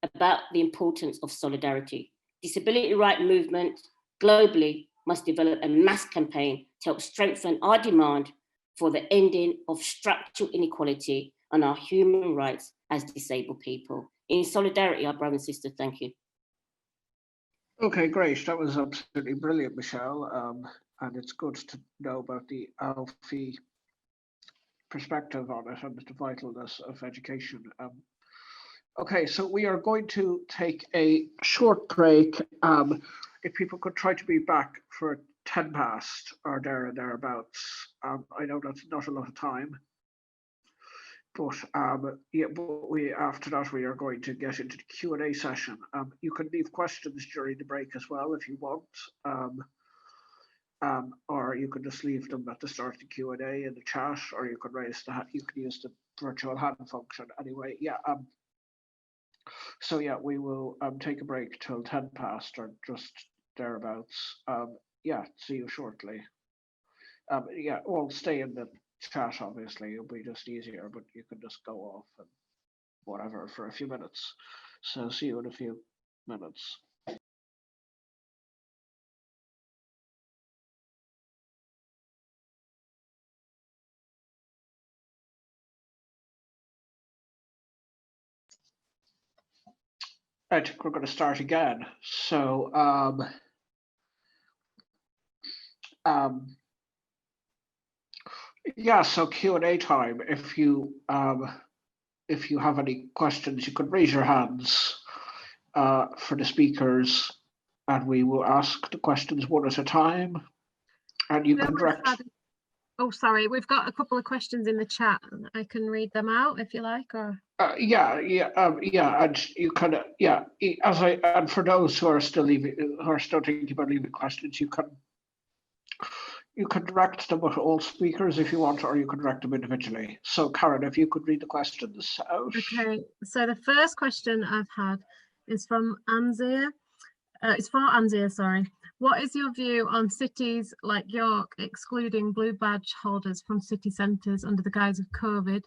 about the importance of solidarity. Disability rights movement globally must develop a mass campaign to help strengthen our demand for the ending of structural inequality and our human rights as disabled people. In solidarity, our brothers and sisters, thank you. Okay, great. That was absolutely brilliant, Michelle. And it's good to know about the ALFI perspective on it and the vitalness of education. Okay, so we are going to take a short break. If people could try to be back for 10 past or there and thereabouts. I know that's not a lot of time, but yeah, but after that we are going to get into the Q&A session. You can leave questions during the break as well if you want, or you can just leave them at the start of the Q&A in the chat, or you can raise the you can use the virtual hand function. Anyway, yeah. So yeah, we will take a break till 10 past or just thereabouts. Yeah, see you shortly. Yeah, well, stay in the chat, obviously. It'll be just easier, but you can just go off and whatever for a few minutes. So see you in a few minutes. I think we're going to start again. So, yeah, so Q&A time. If you have any questions, you can raise your hands for the speakers, and we will ask the questions one at a time. And you can direct. Oh, sorry, we've got a couple of questions in the chat. I can read them out if you like, or Yeah, and you can, yeah. And for those who are still thinking about leaving questions, you can direct them at all speakers if you want, or you can direct them individually. So, Karen, if you could read the questions out. Okay. So the first question I've had is from Anzia. It's for Anzia, sorry. What is your view on cities like York excluding blue badge holders from city centres under the guise of COVID,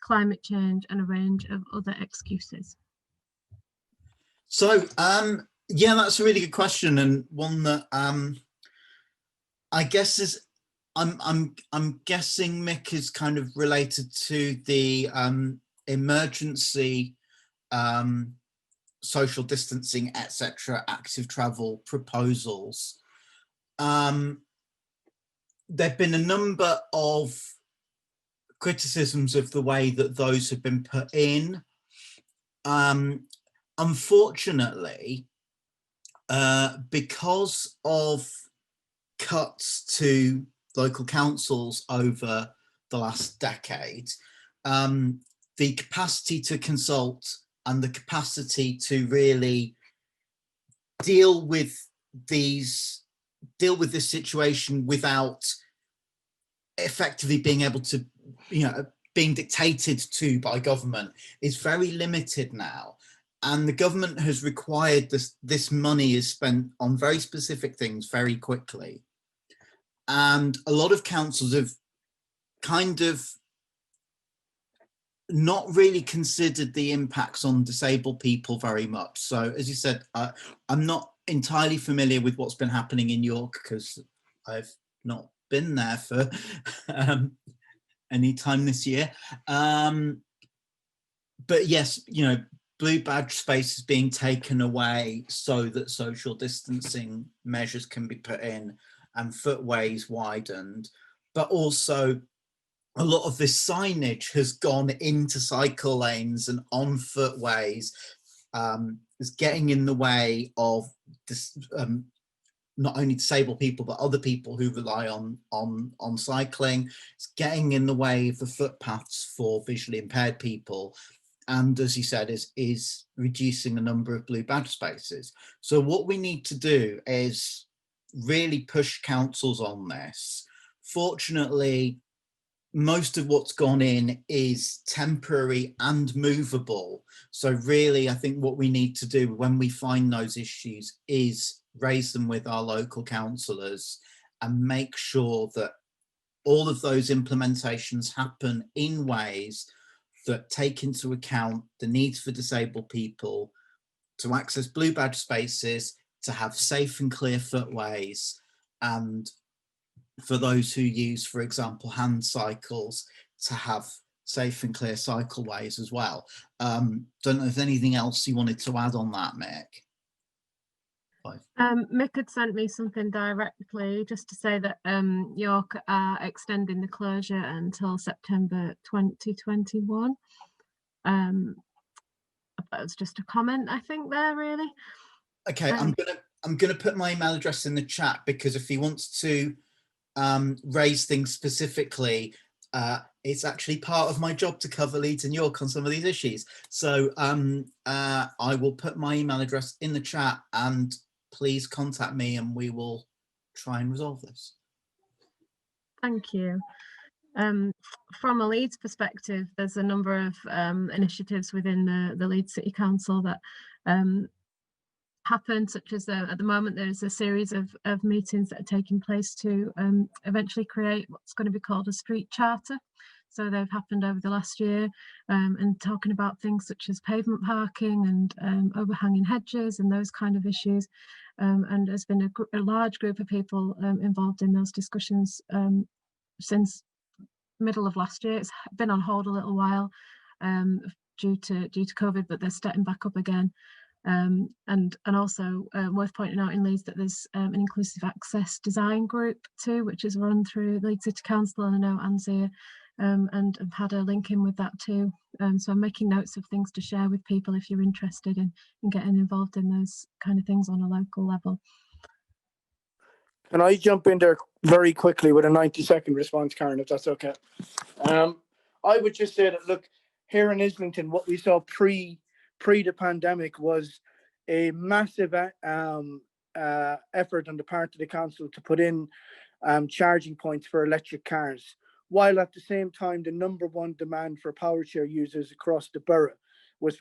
climate change, and a range of other excuses? So, yeah, that's a really good question, and one that I guess is I'm guessing Mick is kind of related to the emergency social distancing, etc., active travel proposals. There've been a number of criticisms of the way that those have been put in. Unfortunately, because of cuts to local councils over the last decade, the capacity to consult and the capacity to really deal with this situation without effectively being able to, being dictated to by government is very limited now. And the government has required this money is spent on very specific things very quickly. And a lot of councils have kind of not really considered the impacts on disabled people very much. So as you said, I'm not entirely familiar with what's been happening in York because I've not been there for any time this year. But yes, blue badge space is being taken away so that social distancing measures can be put in and footways widened, but also a lot of this signage has gone into cycle lanes and on footways, is getting in the way of this, not only disabled people, but other people who rely on cycling. It's getting in the way of the footpaths for visually impaired people. And as you said, is reducing the number of blue badge spaces. So what we need to do is really push councils on this. Fortunately, most of what's gone in is temporary and movable. So really, I think what we need to do when we find those issues is raise them with our local councillors and make sure that all of those implementations happen in ways that take into account the needs for disabled people to access blue badge spaces, to have safe and clear footways, and for those who use, for example, hand cycles, to have safe and clear cycleways as well. Don't know if there's anything else you wanted to add on that, Mick. Mick had sent me something directly just to say that York are extending the closure until September 2021. That was just a comment, I think, there really. Okay, I'm gonna put my email address in the chat, because if he wants to raise things specifically, it's actually part of my job to cover Leeds and York on some of these issues. So I will put my email address in the chat, and please contact me and we will try and resolve this. Thank you. From a Leeds perspective, there's a number of initiatives within the Leeds City Council that happen, such as at the moment there's a series of meetings that are taking place to eventually create what's going to be called a street charter. So they've happened over the last year, and talking about things such as pavement parking and overhanging hedges and those kind of issues. And there's been a large group of people involved in those discussions since middle of last year. It's been on hold a little while due to COVID, but they're starting back up again. And also worth pointing out in Leeds that there's an inclusive access design group too, which is run through Leeds City Council, and I know Anzia and I've had a link in with that too. So I'm making notes of things to share with people if you're interested in getting involved in those kind of things on a local level. Can I jump in there very quickly with a 90-second response, Karen, if that's okay? I would just say that, look, here in Islington, what we saw pre the pandemic was a massive effort on the part of the council to put in charging points for electric cars, while at the same time the number one demand for power share users across the borough was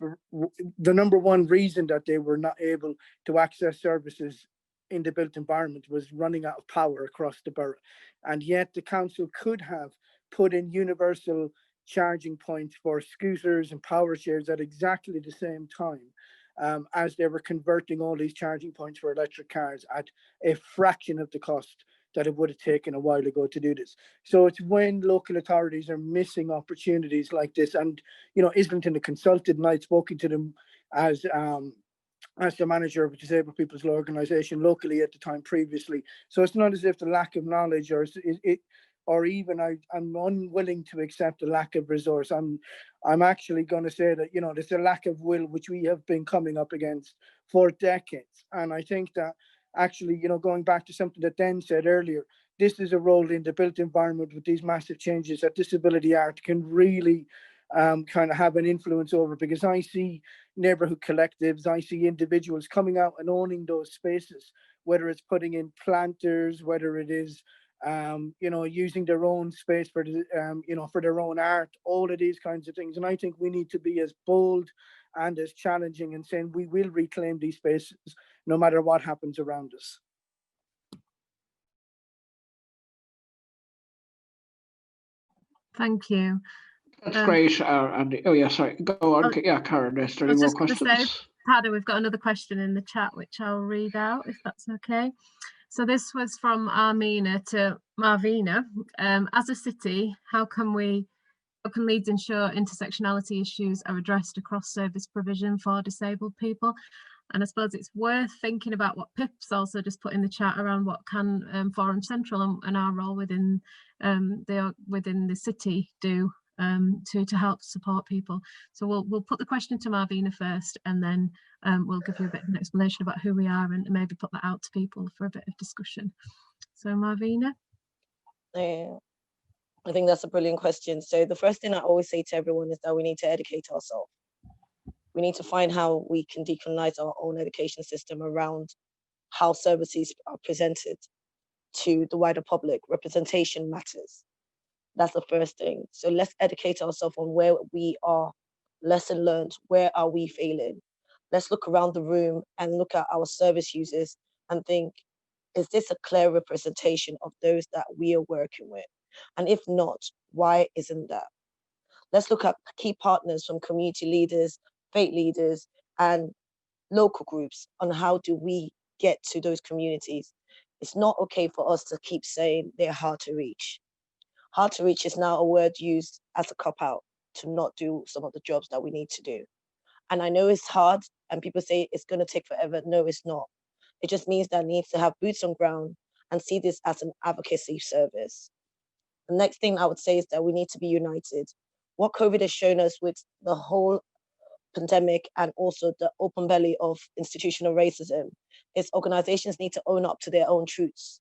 the number one reason that they were not able to access services in the built environment was running out of power across the borough. And yet the council could have put in universal charging points for scooters and power shares at exactly the same time as they were converting all these charging points for electric cars at a fraction of the cost that it would have taken a while ago to do this. So it's when local authorities are missing opportunities like this, and you know, Islington had consulted, and I'd spoken to them as the manager of a disabled people's law organisation locally at the time previously. So it's not as if the lack of knowledge or even I'm unwilling to accept a lack of resource. I'm actually going to say that, you know, there's a lack of will which we have been coming up against for decades. And I think that actually, you know, going back to something that Den said earlier, this is a role in the built environment with these massive changes that Disability Art can really kind of have an influence over, because I see neighbourhood collectives, I see individuals coming out and owning those spaces, whether it's putting in planters, whether it is you know, using their own space for the, you know, for their own art, all of these kinds of things. And I think we need to be as bold and as challenging and saying we will reclaim these spaces no matter what happens around us. Thank you. That's great, Andy. Oh yeah, sorry. Go on. Yeah, Karen, is there any more questions? Paddy, we've got another question in the chat which I'll read out if that's okay. So this was from Armina to Marvina. As a city, how can Leeds ensure intersectionality issues are addressed across service provision for disabled people? And I suppose it's worth thinking about what Pip's also just put in the chat around what can Forum Central and our role within the city do to help support people. So we'll put the question to Marvina first, and then we'll give you a bit of an explanation about who we are, and maybe put that out to people for a bit of discussion. So Marvina. I think that's a brilliant question. So the first thing I always say to everyone is that we need to educate ourselves. We need to find how we can decolonize our own education system around how services are presented to the wider public. Representation matters. That's the first thing. So let's educate ourselves on where we are. Lesson learned, where are we failing? Let's look around the room and look at our service users and think, is this a clear representation of those that we are working with? And if not, why isn't that? Let's look at key partners from community leaders, faith leaders, and local groups on how do we get to those communities. It's not okay for us to keep saying they're hard to reach. Hard to reach is now a word used as a cop-out to not do some of the jobs that we need to do. And I know it's hard, and people say it's going to take forever. No, it's not. It just means that it needs to have boots on ground and see this as an advocacy service. The next thing I would say is that we need to be united. What COVID has shown us with the whole pandemic and also the open belly of institutional racism is organizations need to own up to their own truths.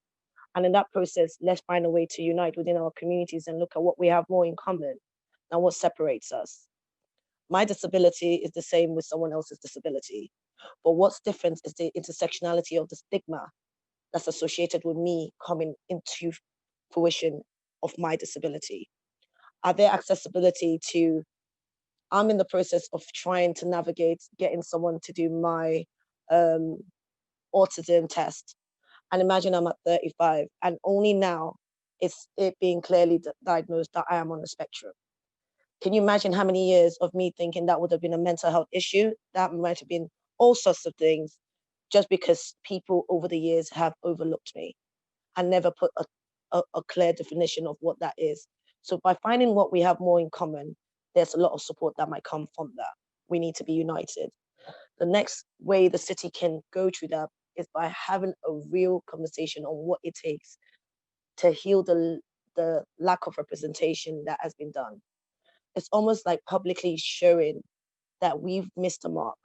And in that process, let's find a way to unite within our communities and look at what we have more in common than what separates us. My disability is the same with someone else's disability. But what's different is the intersectionality of the stigma that's associated with me coming into fruition of my disability. Are there accessibility to, I'm in the process of trying to navigate getting someone to do my autism test. And imagine I'm at 35 and only now it's it being clearly diagnosed that I am on the spectrum. Can you imagine how many years of me thinking that would have been a mental health issue? That might have been all sorts of things just because people over the years have overlooked me and never put a clear definition of what that is. So by finding what we have more in common, there's a lot of support that might come from that. We need to be united. The next way the city can go through that is by having a real conversation on what it takes to heal the lack of representation that has been done. It's almost like publicly showing that we've missed the mark.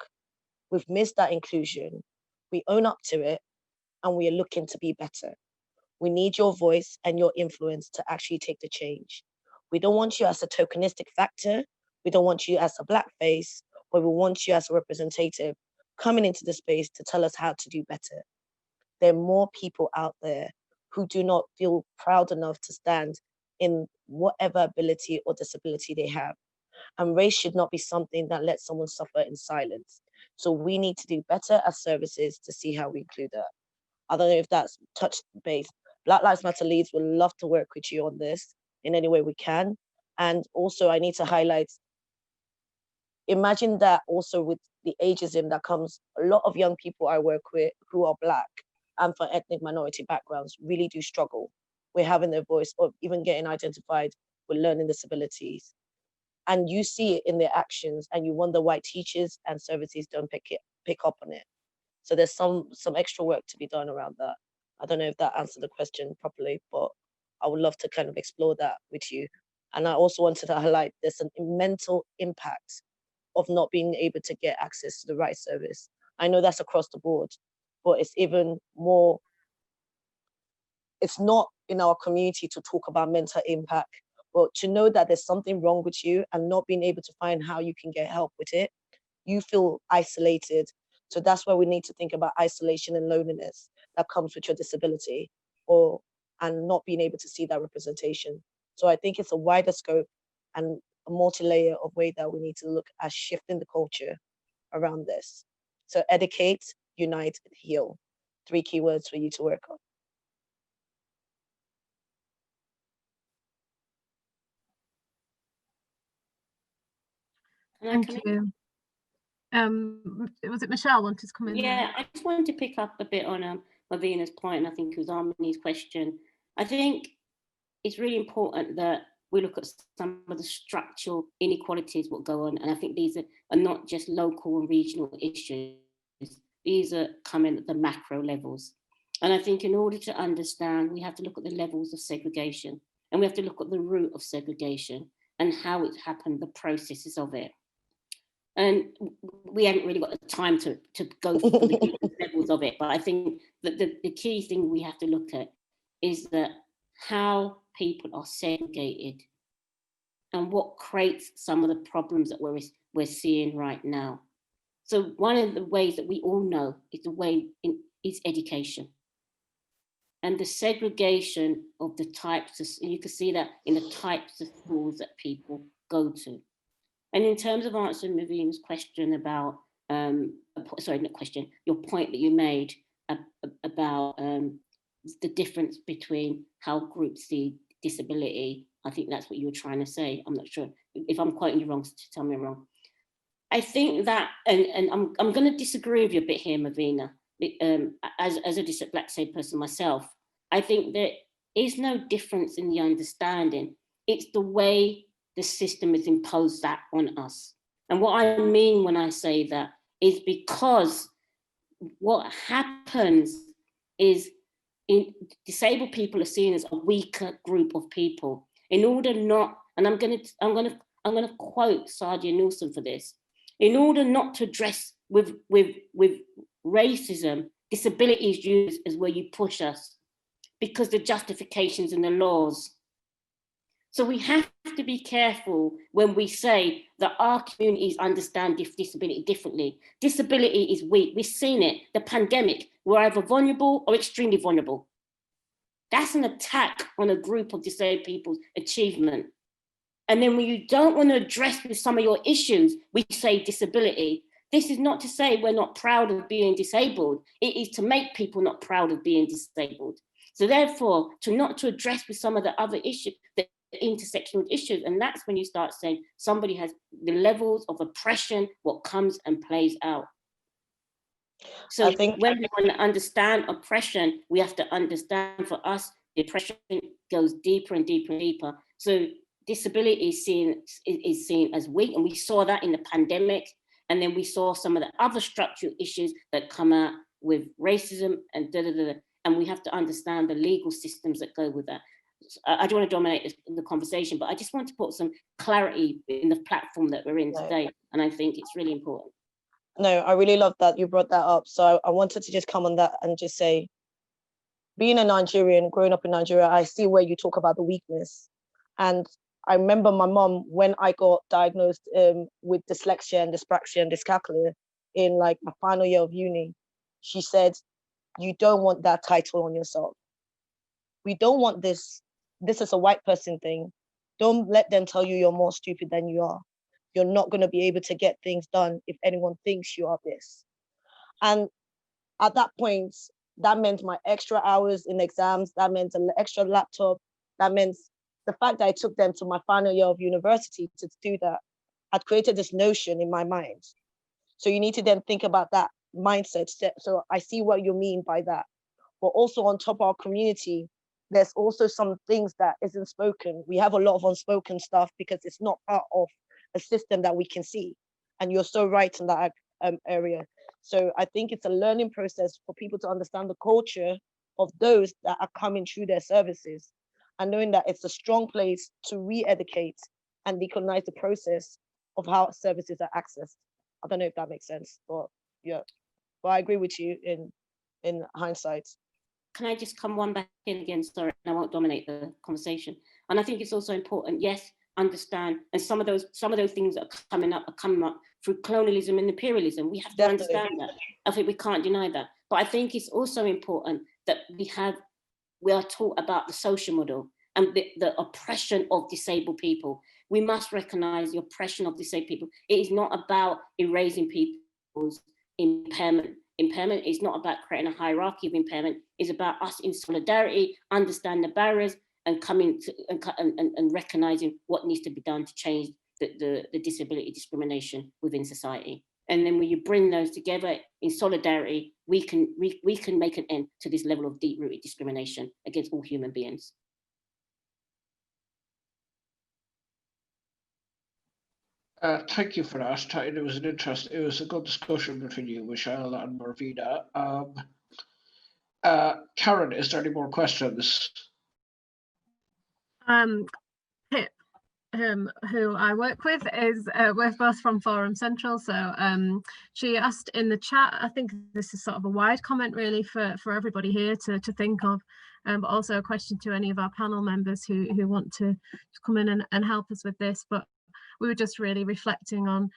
We've missed that inclusion. We own up to it and we are looking to be better. We need your voice and your influence to actually take the change. We don't want you as a tokenistic factor. We don't want you as a black face, but we want you as a representative coming into the space to tell us how to do better. There are more people out there who do not feel proud enough to stand in whatever ability or disability they have. And race should not be something that lets someone suffer in silence. So we need to do better as services to see how we include that. I don't know if that's touched base. Black Lives Matter Leads would love to work with you on this in any way we can. And also I need to highlight, imagine that also with the ageism that comes, a lot of young people I work with who are Black and from ethnic minority backgrounds really do struggle with having their voice or even getting identified with learning disabilities. And you see it in their actions and you wonder why teachers and services don't pick up on it. So there's some extra work to be done around that. I don't know if that answered the question properly, but I would love to kind of explore that with you. And I also wanted to highlight there's an mental impact of not being able to get access to the right service. I know that's across the board, but it's even more, it's not in our community to talk about mental impact, but to know that there's something wrong with you and not being able to find how you can get help with it, you feel isolated. So that's why we need to think about isolation and loneliness that comes with your disability and not being able to see that representation. So I think it's a wider scope and a multi-layer of way that we need to look at shifting the culture around this. So educate, unite, and heal. 3 keywords for you to work on. Thank you. Was it Michelle wanted to come in? Yeah, I just wanted to pick up a bit on Marvina's point, and I think it was Armine's question. I think it's really important that we look at some of the structural inequalities what go on, and I think these are not just local and regional issues. These are coming at the macro levels. And I think in order to understand, we have to look at the levels of segregation, and we have to look at the root of segregation. and how it's happened, the processes of it. And we haven't really got the time to go through the different levels of it, but I think that the key thing we have to look at is that how people are segregated and what creates some of the problems that we're seeing right now. So one of the ways that we all know is education. And the segregation of the types of, you can see that in the types of schools that people go to. And in terms of answering Maveen's question about, sorry, not question, your point that you made about the difference between how groups see disability, I think that's what you were trying to say. I'm not sure. If I'm quoting you wrong, tell me wrong. I think that, and I'm going to disagree with you a bit here, Mavina, as a dyslexic person myself. I think there is no difference in the understanding. It's the way the system has imposed that on us. And what I mean when I say that is because what happens is disabled people are seen as a weaker group of people. In order not, and I'm gonna quote Sadia Nielsen for this. In order not to address with racism, disability is used as where you push us because the justifications and the laws. So we have to be careful when we say that our communities understand disability differently. Disability is weak. We've seen it. The pandemic, we're either vulnerable or extremely vulnerable. That's an attack on a group of disabled people's achievement. And then when you don't want to address with some of your issues, we say disability. This is not to say we're not proud of being disabled. It is to make people not proud of being disabled. So therefore, not to address with some of the other issues, the intersectional issues, and that's when you start saying somebody has the levels of oppression, what comes and plays out. So I think when we want to understand oppression, we have to understand, for us, the oppression goes deeper and deeper and deeper. So disability is seen as weak, and we saw that in the pandemic, and then we saw some of the other structural issues that come out with racism and and we have to understand the legal systems that go with that. I don't want to dominate the conversation, but I just want to put some clarity in the platform that we're in today, and I think it's really important. No, I really love that you brought that up. So I wanted to just come on that and just say, being a Nigerian, growing up in Nigeria, I see where you talk about the weakness. And I remember my mom, when I got diagnosed with dyslexia and dyspraxia and dyscalculia in like my final year of uni, she said, you don't want that title on yourself. We don't want this. This is a white person thing. Don't let them tell you you're more stupid than you are. You're not going to be able to get things done if anyone thinks you are this. And at that point, that meant my extra hours in exams, that meant an extra laptop, that meant the fact that I took them to my final year of university to do that had created this notion in my mind. So you need to then think about that mindset. So I see what you mean by that. But also on top of our community, there's also some things that isn't spoken. We have a lot of unspoken stuff because it's not part of a system that we can see. And you're so right in that area. So I think it's a learning process for people to understand the culture of those that are coming through their services, and knowing that it's a strong place to re-educate and decolonize the process of how services are accessed. I don't know if that makes sense, but yeah. But I agree with you in hindsight. Can I just come one back in again? Sorry, and I won't dominate the conversation. And I think it's also important, yes, understand, and some of those things that are coming up through colonialism and imperialism. We have to understand that. I think we can't deny that. But I think it's also important that we are taught about the social model and the oppression of disabled people. We must recognize the oppression of disabled people. It is not about erasing people's impairment. Impairment is not about creating a hierarchy of impairment. It's about us in solidarity, understand the barriers, and coming to and recognizing what needs to be done to change the disability discrimination within society. And then when you bring those together in solidarity, we can make an end to this level of deep-rooted discrimination against all human beings. Thank you for that. It was a good discussion between you, Michelle and Marvina. Karen, is there any more questions? Pip, who I work with, is we're both from Forum Central. So she asked in the chat, I think this is sort of a wide comment really for everybody here to think of, but also a question to any of our panel members who want to come in and help us with this. But we were just really reflecting on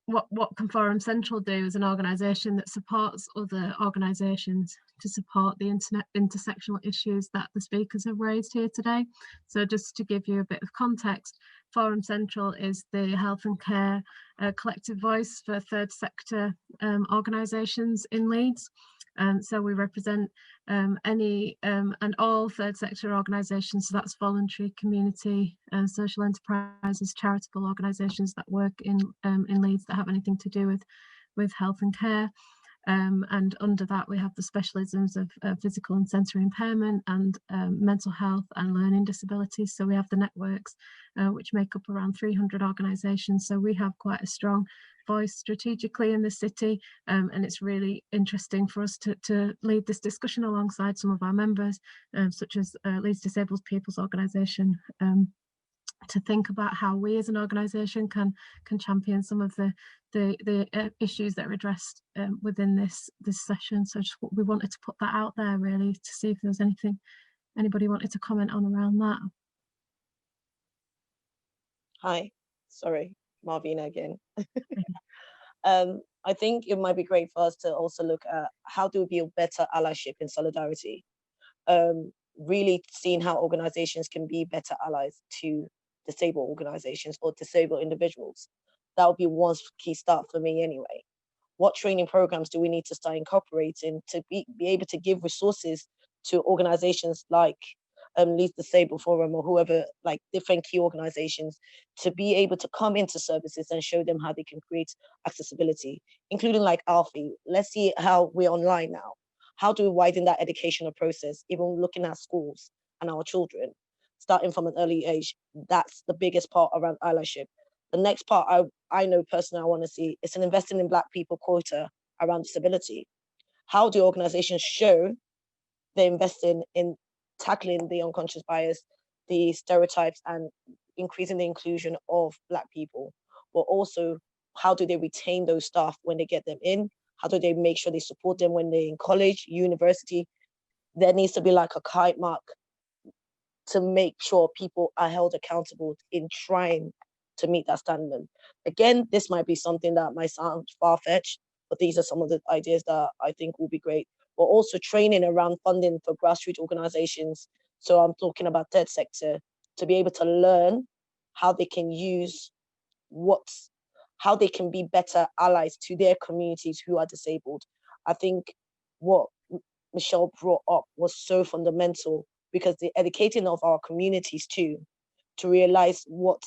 what can Forum Central do as an organisation that supports other organisations to support the intersectional issues that the speakers have raised here today. So just to give you a bit of context, Forum Central is the health and care collective voice for third sector organisations in Leeds. So we represent any and all third sector organisations, so that's voluntary, community, social enterprises, charitable organisations that work in Leeds that have anything to do with health and care. And under that we have the specialisms of physical and sensory impairment and mental health and learning disabilities. So we have the networks which make up around 300 organisations. So we have quite a strong voice strategically in the city, and it's really interesting for us to lead this discussion alongside some of our members, such as Leeds Disabled People's Organisation, to think about how we as an organisation can champion some of the issues that are addressed within this session. So just we wanted to put that out there really to see if there was anything anybody wanted to comment on around that. Hi, sorry, Marvina again. I think it might be great for us to also look at how do we build better allyship and solidarity. Really seeing how organizations can be better allies to disabled organizations or disabled individuals. That would be one key start for me anyway. What training programs do we need to start incorporating to be able to give resources to organizations like Leeds Disabled Forum or whoever, like different key organizations, to be able to come into services and show them how they can create accessibility, including like Alfie. Let's see how we're online now. How do we widen that educational process, even looking at schools and our children, starting from an early age? That's the biggest part around allyship. The next part I know personally I want to see is an investing in Black people quota around disability. How do organizations show they're investing in tackling the unconscious bias, the stereotypes, and increasing the inclusion of Black people? But also, how do they retain those staff when they get them in? How do they make sure they support them when they're in college, university? There needs to be like a kite mark to make sure people are held accountable in trying to meet that standard. Again, this might be something that might sound far-fetched, but these are some of the ideas that I think will be great. But also training around funding for grassroots organizations. So I'm talking about third sector, to be able to learn how they can use how they can be better allies to their communities who are disabled. I think what Michelle brought up was so fundamental, because the educating of our communities too, to realize what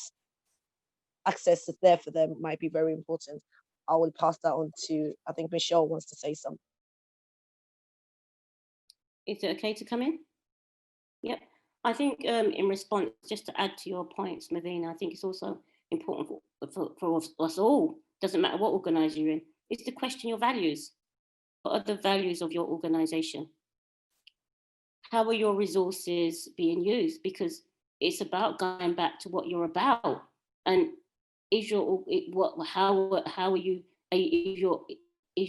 access is there for them, might be very important. I will pass that on to, I think Michelle wants to say something. Is it okay to come in? Yep. I think in response, just to add to your points, Mavina, I think it's also important for us all, doesn't matter what organisation you're in, is to question your values. What are the values of your organisation? How are your resources being used? Because it's about going back to what you're about. And is your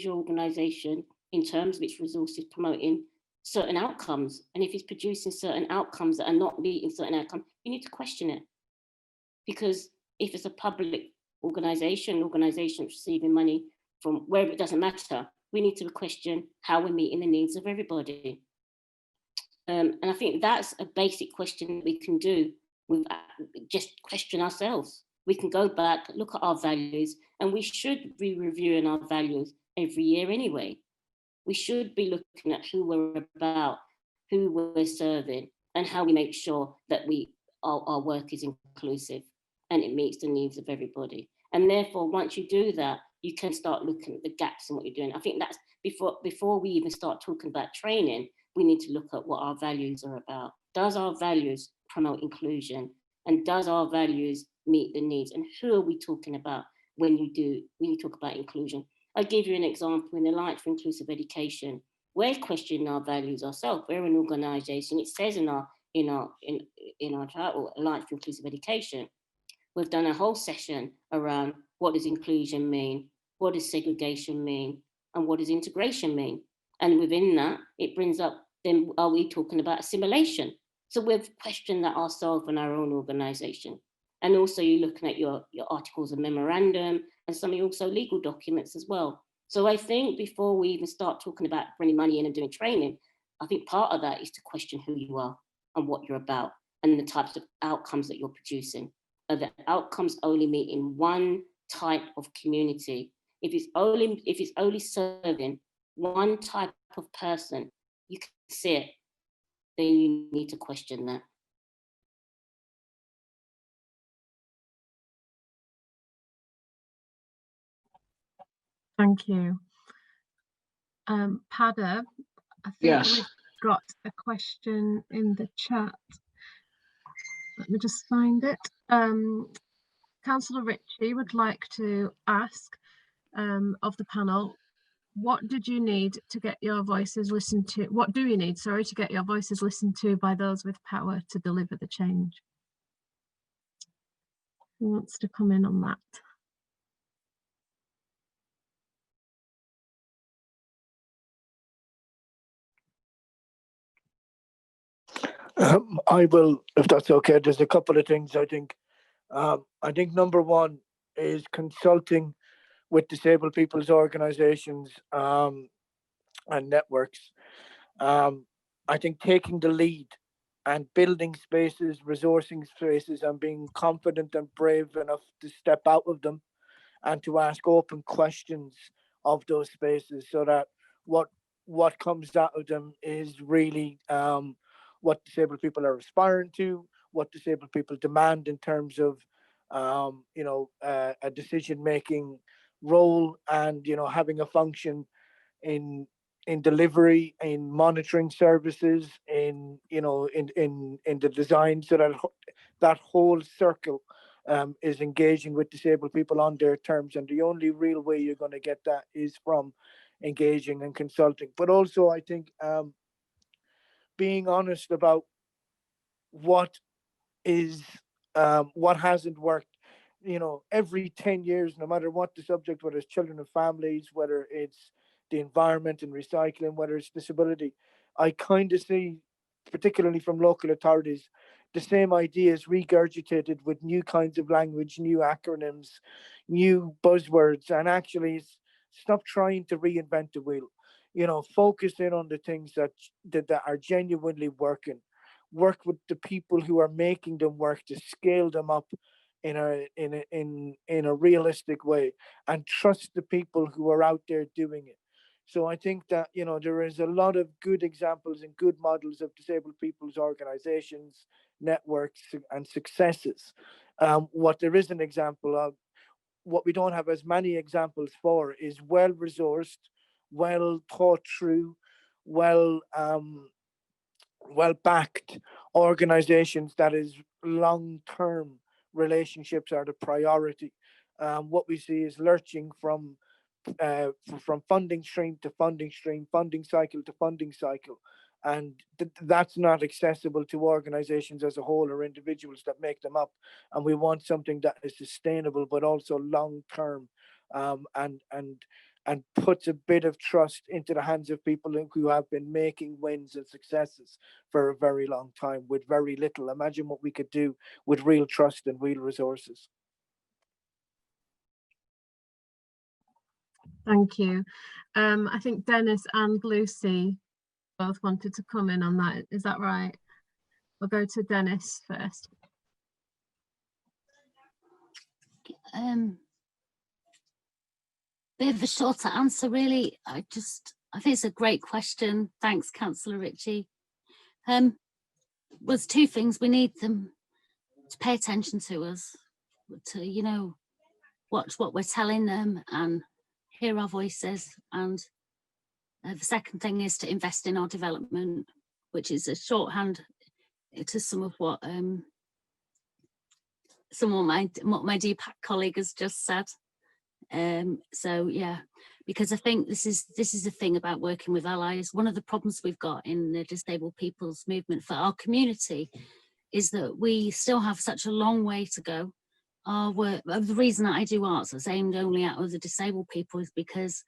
organisation in terms of its resources promoting certain outcomes? And if it's producing certain outcomes that are not meeting certain outcomes, you need to question it. Because if it's a public organisation receiving money from wherever, it doesn't matter, we need to question how we're meeting the needs of everybody. And I think that's a basic question we can do. Just question ourselves. We can go back, look at our values, and we should be reviewing our values every year anyway. We should be looking at who we're about, who we're serving, and how we make sure that our work is inclusive and it meets the needs of everybody. And therefore, once you do that, you can start looking at the gaps in what you're doing. I think that's before we even start talking about training, we need to look at what our values are about. Does our values promote inclusion? And does our values meet the needs? And who are we talking about when you talk about inclusion? I'll give you an example. In the Alliance for Inclusive Education, we're questioning our values ourselves. We're an organisation. It says in our in our title, Alliance for Inclusive Education. We've done a whole session around what does inclusion mean, what does segregation mean, and what does integration mean? And within that, it brings up, then are we talking about assimilation? So we've questioned that ourselves in our own organisation. And also you're looking at your articles of memorandum and some of your also legal documents as well. So I think before we even start talking about bringing money in and doing training, I think part of that is to question who you are and what you're about and the types of outcomes that you're producing. Are the outcomes only meeting one type of community? If it's only serving one type of person, you can see it, then you need to question that. Thank you. Pada, I think Yes. we've got a question in the chat. Let me just find it. Councillor Ritchie would like to ask of the panel, what did you need to get your voices listened to? What do you need, sorry, to get your voices listened to by those with power to deliver the change? Who wants to come in on that? I will, if that's okay. There's a couple of things I think. I think number one is consulting with disabled people's organisations and networks. I think taking the lead and building spaces, resourcing spaces, and being confident and brave enough to step out of them and to ask open questions of those spaces, so that what comes out of them is really what disabled people are aspiring to, what disabled people demand in terms of a decision-making role, and having a function in delivery, in monitoring services, in the design, so that that whole circle is engaging with disabled people on their terms. And the only real way you're going to get that is from engaging and consulting. But also, I think being honest about what hasn't worked. Every 10 years, no matter what the subject, whether it's children and families, whether it's the environment and recycling, whether it's disability, I kind of see, particularly from local authorities, the same ideas regurgitated with new kinds of language, new acronyms, new buzzwords, and actually stop trying to reinvent the wheel. Focus in on the things that are genuinely working. Work with the people who are making them work to scale them up in a realistic way, and trust the people who are out there doing it. So I think that there is a lot of good examples and good models of disabled people's organizations, networks, and successes. What there is an example of, what we don't have as many examples for, is well-resourced, well thought through, well-backed organizations that is long-term relationships are the priority. What we see is lurching from funding stream to funding stream, funding cycle to funding cycle. And that's not accessible to organizations as a whole or individuals that make them up. And we want something that is sustainable, but also long-term, and puts a bit of trust into the hands of people who have been making wins and successes for a very long time with very little. Imagine what we could do with real trust and real resources. Thank you. I think Dennis and Lucy both wanted to come in on that. Is that right? We'll go to Dennis first. Bit of a shorter answer, really. I think it's a great question. Thanks, Councillor Ritchie. Was two things. We need them to pay attention to us, to watch what we're telling them and hear our voices. And the second thing is to invest in our development, which is a shorthand to some of what my DPAC colleague has just said. So yeah, because I think this is the thing about working with allies. One of the problems we've got in the disabled people's movement for our community is that we still have such a long way to go. The reason that I do arts that's aimed only at other disabled people is because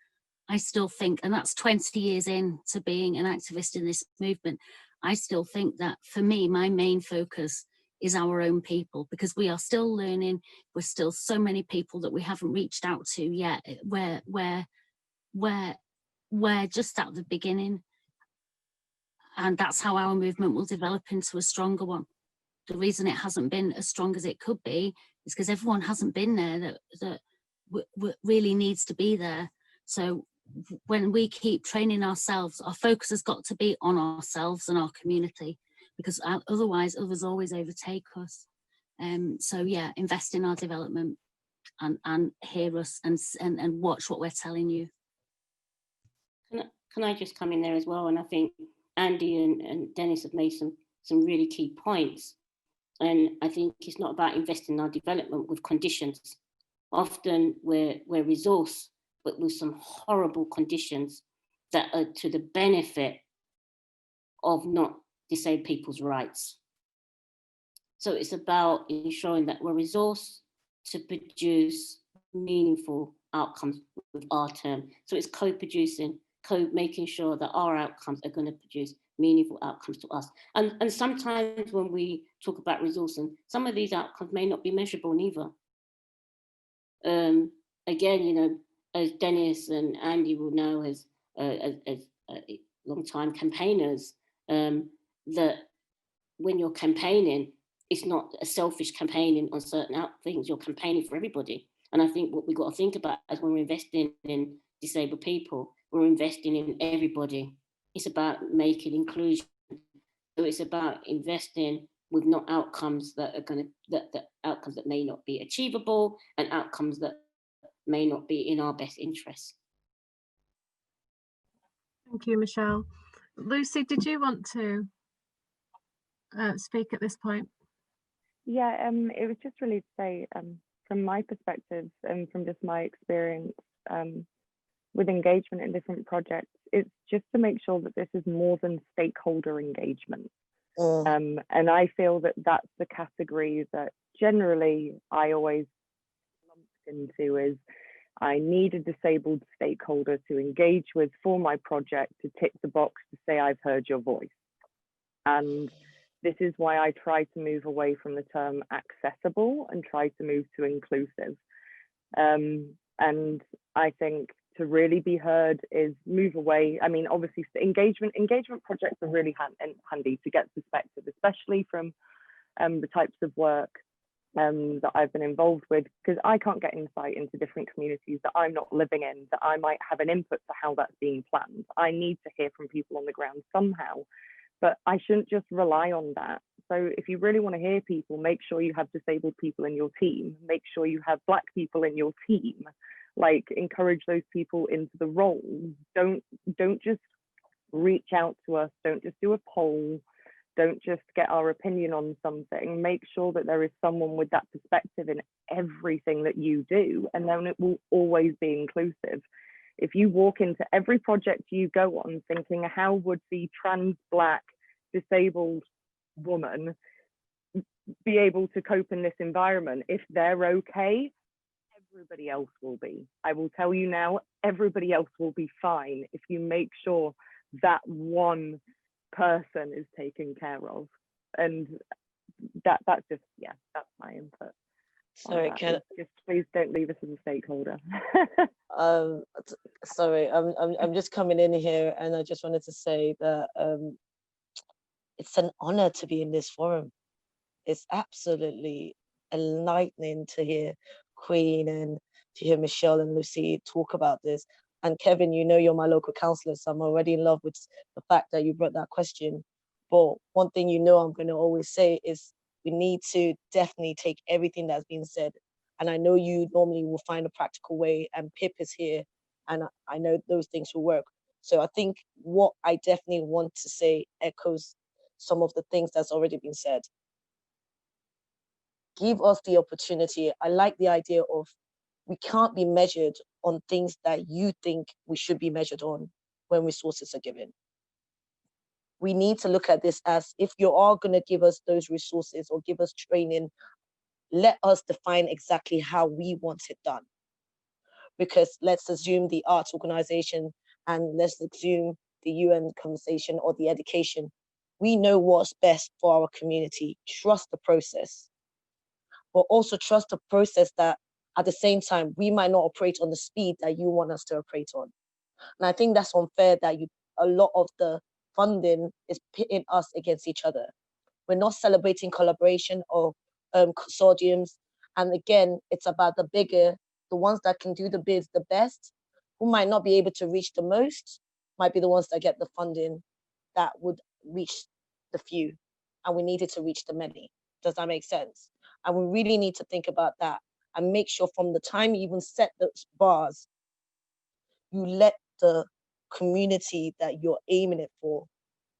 I still think, and that's 20 years into being an activist in this movement, I still think that for me, my main focus is our own people, because we are still learning. We're still so many people that we haven't reached out to yet. We're just at the beginning, and that's how our movement will develop into a stronger one. The reason it hasn't been as strong as it could be is because everyone hasn't been there that really needs to be there. So when we keep training ourselves, our focus has got to be on ourselves and our community, because otherwise others always overtake us. So yeah, invest in our development and hear us and watch what we're telling you. Can I just come in there as well? And I think Andy and Dennis have made some really key points. And I think it's not about investing in our development with conditions. Often we're resource, but with some horrible conditions that are to the benefit of not disabled people's rights. So it's about ensuring that we're resourced to produce meaningful outcomes with our term. So it's co-producing, making sure that our outcomes are going to produce meaningful outcomes to us. And sometimes when we talk about resourcing, some of these outcomes may not be measurable neither. Again, you know, as Dennis and Andy will know as long-time campaigners, that when you're campaigning, it's not a selfish campaigning on certain things, you're campaigning for everybody. And I think what we've got to think about is when we're investing in disabled people, we're investing in everybody. It's about making inclusion. So it's about investing with not outcomes that are going to, that outcomes that may not be achievable and outcomes that may not be in our best interest. Thank you, Michelle. Lucy, did you want to speak at this point? Yeah, it was just really to say, from my perspective and from just my experience with engagement in different projects, it's just to make sure that this is more than stakeholder engagement. And I feel that that's the category that generally I always lump into is I need a disabled stakeholder to engage with for my project to tick the box to say I've heard your voice. And this is why I try to move away from the term accessible and try to move to inclusive. And I think to really be heard is move away. I mean, obviously engagement projects are really handy to get perspective, especially from the types of work that I've been involved with, because I can't get insight into different communities that I'm not living in, that I might have an input to how that's being planned. I need to hear from people on the ground somehow, but I shouldn't just rely on that. So if you really want to hear people, make sure you have disabled people in your team, make sure you have Black people in your team, like encourage those people into the roles. Don't just reach out to us, don't just do a poll, don't just get our opinion on something. Make sure that there is someone with that perspective in everything that you do, and then it will always be inclusive. If you walk into every project you go on thinking, how would the trans Black disabled woman be able to cope in this environment? If they're okay, everybody else will be. I will tell you now, everybody else will be fine if you make sure that one person is taken care of. And that's just, yeah, that's my input. Sorry, just please don't leave us as a stakeholder. Sorry, I'm just coming in here, and I just wanted to say that it's an honor to be in this forum. It's absolutely enlightening to hear Queen and to hear Michelle and Lucy talk about this. And Kevin, you know, you're my local councillor, so I'm already in love with the fact that you brought that question. But one thing you know I'm going to always say is we need to definitely take everything that's been said. And I know you normally will find a practical way, and Pip is here, and I know those things will work. So I think what I definitely want to say echoes some of the things that's already been said. Give us the opportunity. I like the idea of we can't be measured on things that you think we should be measured on when resources are given. We need to look at this as, if you are going to give us those resources or give us training, let us define exactly how we want it done. Because let's assume the arts organization and let's assume the UN conversation or the education, we know what's best for our community. Trust the process, but also trust the process that at the same time, we might not operate on the speed that you want us to operate on. And I think that's unfair that a lot of the funding is pitting us against each other. We're not celebrating collaboration or consortiums. And again, it's about the bigger, the ones that can do the bids the best, who might not be able to reach the most, might be the ones that get the funding that would reach the few. And we needed to reach the many. Does that make sense? And we really need to think about that and make sure from the time you even set those bars, you let the community that you're aiming it for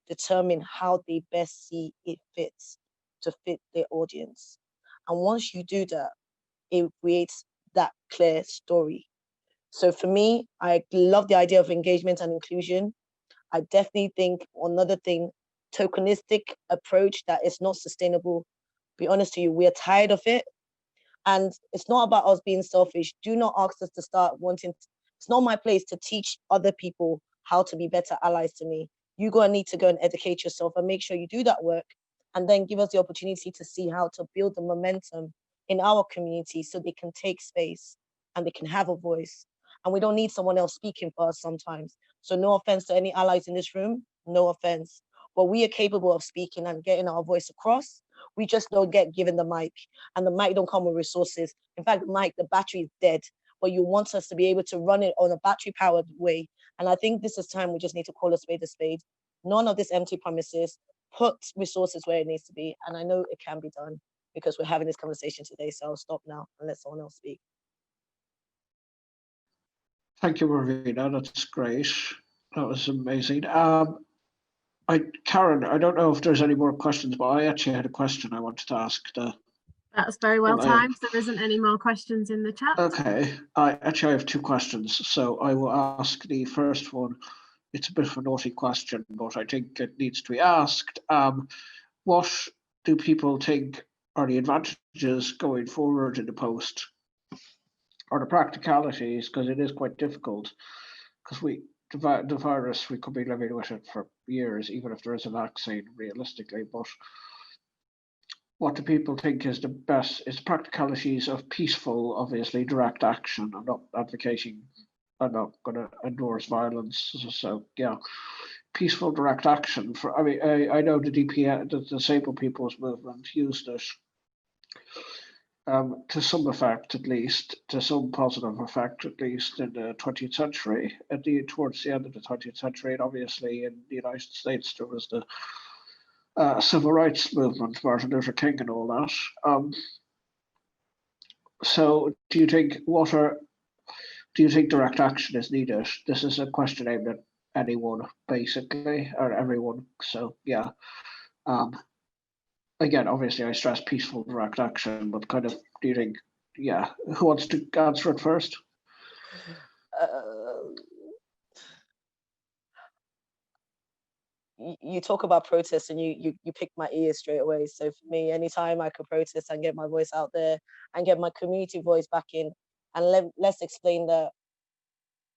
determine how they best see it fits to fit their audience. And once you do that, it creates that clear story. So for me, I love the idea of engagement and inclusion. I definitely think another thing, tokenistic approach that is not sustainable. Be honest to you, we're tired of it. And it's not about us being selfish. Do not ask us to start wanting, it's not my place to teach other people how to be better allies to me. You're going to need to go and educate yourself and make sure you do that work, and then give us the opportunity to see how to build the momentum in our community so they can take space and they can have a voice. And we don't need someone else speaking for us sometimes. So no offense to any allies in this room, no offense. But we are capable of speaking and getting our voice across. We just don't get given the mic, and the mic don't come with resources. In fact, the mic, the battery is dead, but you want us to be able to run it on a battery powered way. And I think this is time we just need to call a spade a spade. None of this empty promises. Put resources where it needs to be. And I know it can be done because we're having this conversation today. So I'll stop now and let someone else speak. Thank you, Ravina. That's great. That was amazing. Karen, I don't know if there's any more questions, but I actually had a question I wanted to ask. That's very well timed. There isn't any more questions in the chat. Okay, I have two questions. So I will ask the first one. It's a bit of a naughty question, but I think it needs to be asked. What do people think are the advantages going forward in the post, or the practicalities? Because it is quite difficult. Because the virus, we could be living with it for years, even if there is a vaccine, realistically. But what do people think is the best? Is practicalities of peaceful, obviously, direct action. I'm not advocating. I'm not going to endorse violence. So yeah, peaceful direct action. I mean, I know the DPS, the Disabled People's Movement, used it to some effect, at least, to some positive effect, at least in the 20th century, towards the end of the 20th century. And obviously in the United States, there was the civil rights movement, Martin Luther King and all that. So do you think direct action is needed? This is a question aimed at anyone, basically, or everyone. So yeah. Again, obviously, I stress peaceful direct action, but kind of, do you think, yeah, who wants to answer it first? You talk about protests and you pick my ears straight away. So for me, anytime I could protest and get my voice out there and get my community voice back in, and let's explain that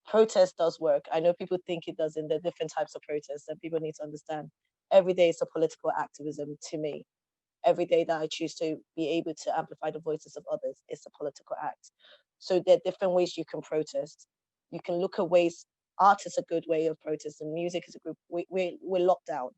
protest does work. I know people think it doesn't. There are different types of protests, and people need to understand every day is a political activism to me. Every day that I choose to be able to amplify the voices of others is a political act. So there are different ways you can protest. You can look at ways, art is a good way of protesting, music is a good, we're locked down.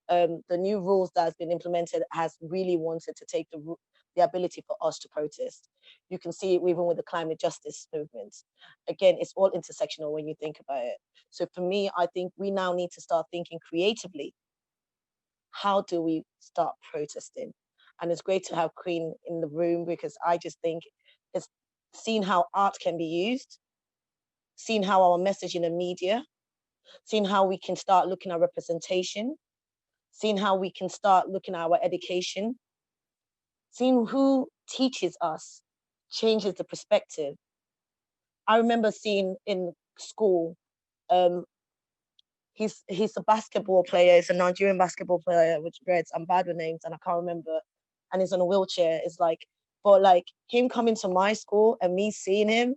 The new rules that has been implemented has really wanted to take the ability for us to protest. You can see it even with the climate justice movement. Again, it's all intersectional when you think about it. So for me, I think we now need to start thinking creatively. How do we start protesting? And it's great to have Queen in the room, because I just think it's seeing how art can be used, seeing how our message in the media, seeing how we can start looking at representation, seeing how we can start looking at our education, seeing who teaches us changes the perspective. I remember seeing in school, he's a basketball player. He's a Nigerian basketball player with dreads. I'm bad with names and I can't remember. And he's on a wheelchair. It's like, but like him coming to my school and me seeing him,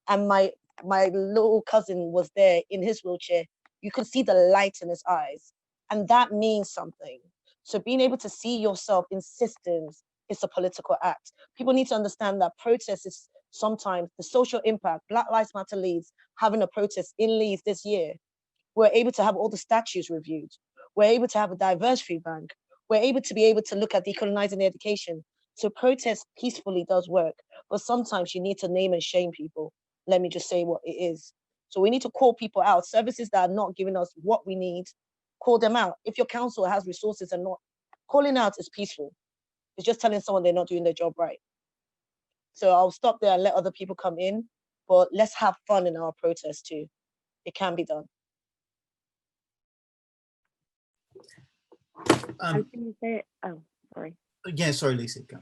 and my little cousin was there in his wheelchair. You could see the light in his eyes, and that means something. So being able to see yourself in systems is a political act. People need to understand that protest is sometimes the social impact. Black Lives Matter Leeds, having a protest in Leeds this year, we're able to have all the statues reviewed. We're able to have a diversity bank. We're able to look at decolonizing education. So protest peacefully does work, but sometimes you need to name and shame people. Let me just say what it is. So we need to call people out. Services that are not giving us what we need, call them out. If your council has resources and not, calling out is peaceful. It's just telling someone they're not doing their job right. So I'll stop there and let other people come in, but let's have fun in our protest too. It can be done. I was going to say, oh, sorry. Yeah, sorry, Lisa, go.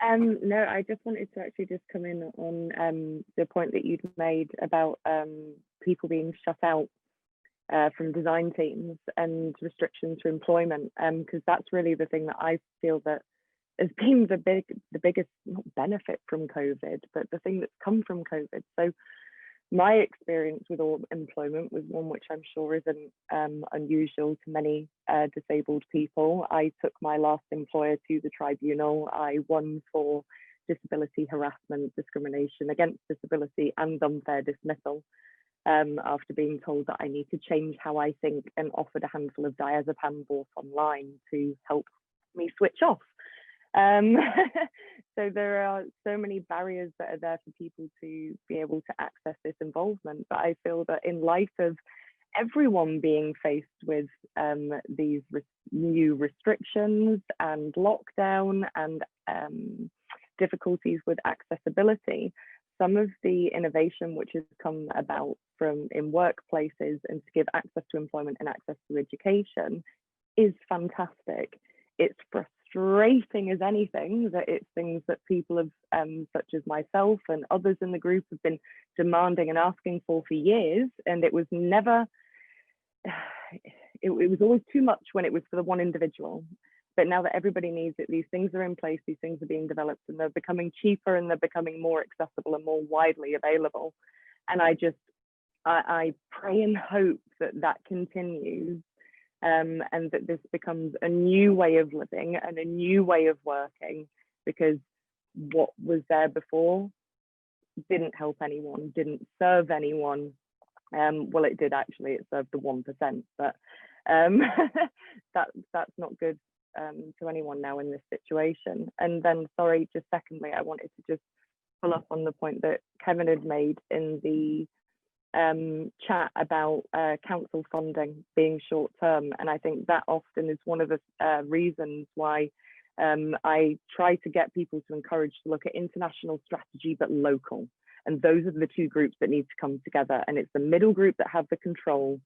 No, I just wanted to actually just come in on the point that you'd made about people being shut out from design teams and restrictions for employment, because that's really the thing that I feel that has been the biggest, not benefit from COVID, but the thing that's come from COVID. So my experience with all employment was one which I'm sure isn't unusual to many disabled people. I took my last employer to the tribunal. I won for disability harassment, discrimination against disability and unfair dismissal after being told that I need to change how I think, and offered a handful of diazepam bought online to help me switch off. So there are so many barriers that are there for people to be able to access this involvement. But I feel that in light of everyone being faced with these new restrictions and lockdown and difficulties with accessibility, some of the innovation which has come about from in workplaces and to give access to employment and access to education is fantastic. It's frustrating as anything that it's things that people have, such as myself and others in the group, have been demanding and asking for years, and it was never, it was always too much when it was for the one individual. But now that everybody needs it, these things are in place, these things are being developed, and they're becoming cheaper and they're becoming more accessible and more widely available. And I pray and hope that that continues, and that this becomes a new way of living and a new way of working, because what was there before didn't help anyone, didn't serve anyone. Well, it did actually, it served the 1%, but that's not good to anyone now in this situation. And then, sorry, just secondly, I wanted to just pull up on the point that Kevin had made in the chat about council funding being short term, and I think that often is one of the reasons why I try to get people to encourage to look at international strategy but local, and those are the two groups that need to come together, and it's the middle group that have the control.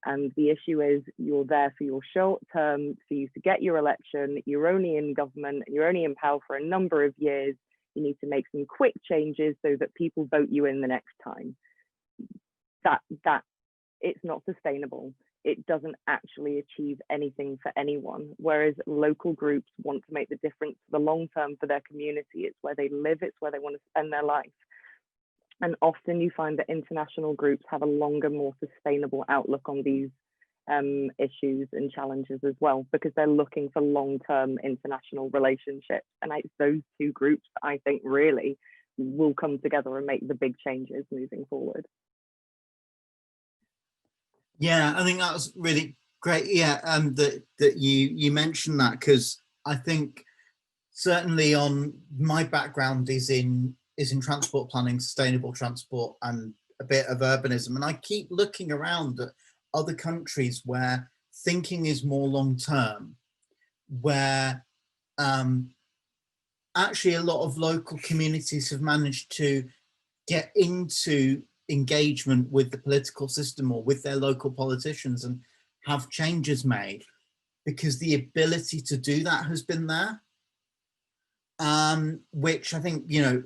And the issue is you're there for your short term, for you to get your election, you're only in government and you're only in power for a number of years. You need to make some quick changes so that people vote you in the next time. That it's not sustainable. It doesn't actually achieve anything for anyone. Whereas local groups want to make the difference for the long term for their community. It's where they live, it's where they want to spend their life. And often you find that international groups have a longer, more sustainable outlook on these issues and challenges as well, because they're looking for long-term international relationships. And it's those two groups that I think really will come together and make the big changes moving forward. Yeah, I think that was really great. Yeah, that you mentioned that, because I think certainly on my background is in transport planning, sustainable transport, and a bit of urbanism. And I keep looking around at other countries where thinking is more long term, where actually a lot of local communities have managed to get into engagement with the political system or with their local politicians and have changes made, because the ability to do that has been there, which I think, you know,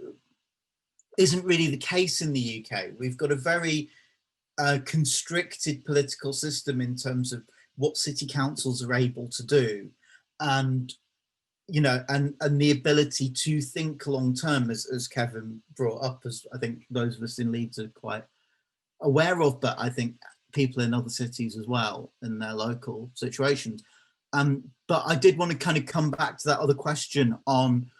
isn't really the case in the UK. We've got a very constricted political system in terms of what city councils are able to do, and you know, and the ability to think long term, as Kevin brought up, as I think those of us in Leeds are quite aware of, but I think people in other cities as well in their local situations. But I did want to kind of come back to that other question on,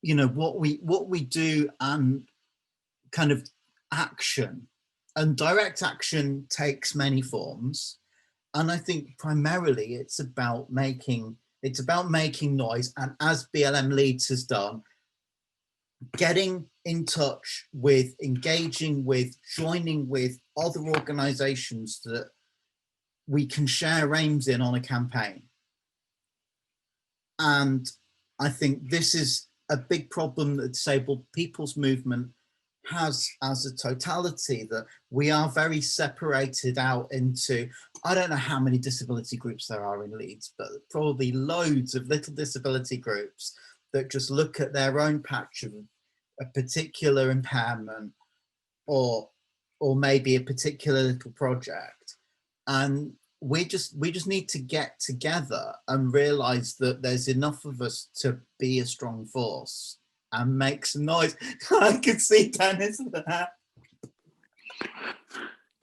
you know, what we do and kind of action. And direct action takes many forms, and I think primarily it's about making noise, and as BLM Leeds has done, getting in touch with, engaging with, joining with other organisations that we can share aims in on a campaign. And I think this is a big problem that disabled people's movement has as a totality, that we are very separated out into, I don't know how many disability groups there are in Leeds, but probably loads of little disability groups that just look at their own patch of a particular impairment or maybe a particular little project. And we just need to get together and realize that there's enough of us to be a strong force and make some noise. I could see Dennis there.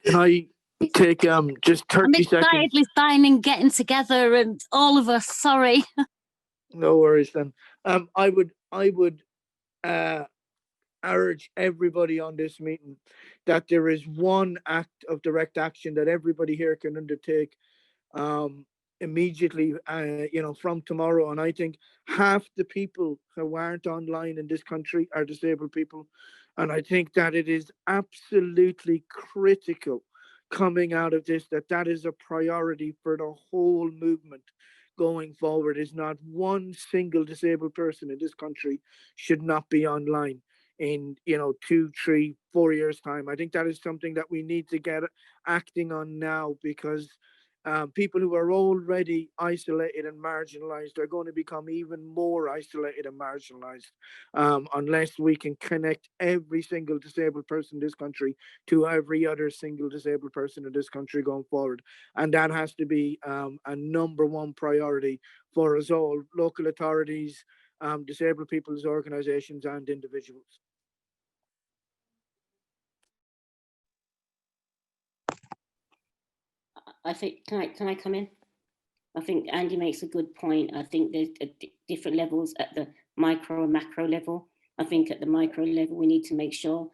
Can I take just 30 seconds? I'm excitedly signing, getting together, and all of us. Sorry. No worries then. I would urge everybody on this meeting that there is one act of direct action that everybody here can undertake immediately, you know, from tomorrow. And I think half the people who aren't online in this country are disabled people. And I think that it is absolutely critical coming out of this, that is a priority for the whole movement going forward. Is not one single disabled person in this country should not be online in, you know, 2, 3, 4 years time. I think that is something that we need to get acting on now, because people who are already isolated and marginalized are going to become even more isolated and marginalized unless we can connect every single disabled person in this country to every other single disabled person in this country going forward. And that has to be a #1 priority for us all, local authorities, disabled people's organizations and individuals. I think, can I come in? I think Andy makes a good point. I think there's different levels at the micro and macro level. I think at the micro level, we need to make sure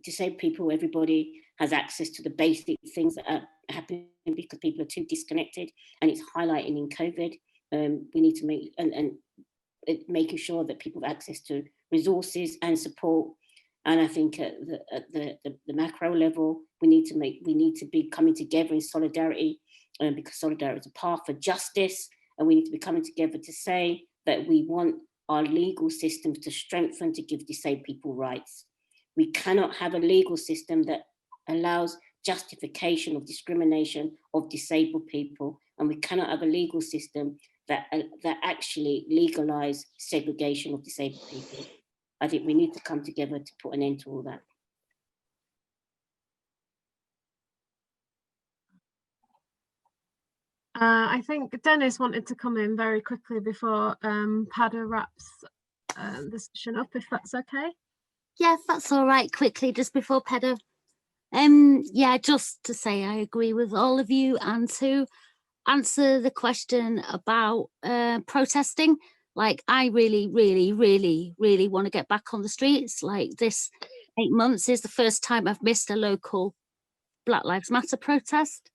disabled people, everybody has access to the basic things that are happening, because people are too disconnected, and it's highlighting in COVID. We need to make, and making sure that people have access to resources and support. And I think at the macro level, we need to be coming together in solidarity, because solidarity is a path for justice, and we need to be coming together to say that we want our legal systems to strengthen, to give disabled people rights. We cannot have a legal system that allows justification of discrimination of disabled people, and we cannot have a legal system that actually legalize segregation of disabled people. I think we need to come together to put an end to all that. I think Dennis wanted to come in very quickly before Pada wraps the session up, if that's okay. Yeah, that's all right. Quickly, just before Pada. Yeah, just to say I agree with all of you, and to answer the question about protesting. Like, I really, really, really, really want to get back on the streets. Like, this 8 months is the first time I've missed a local Black Lives Matter protest.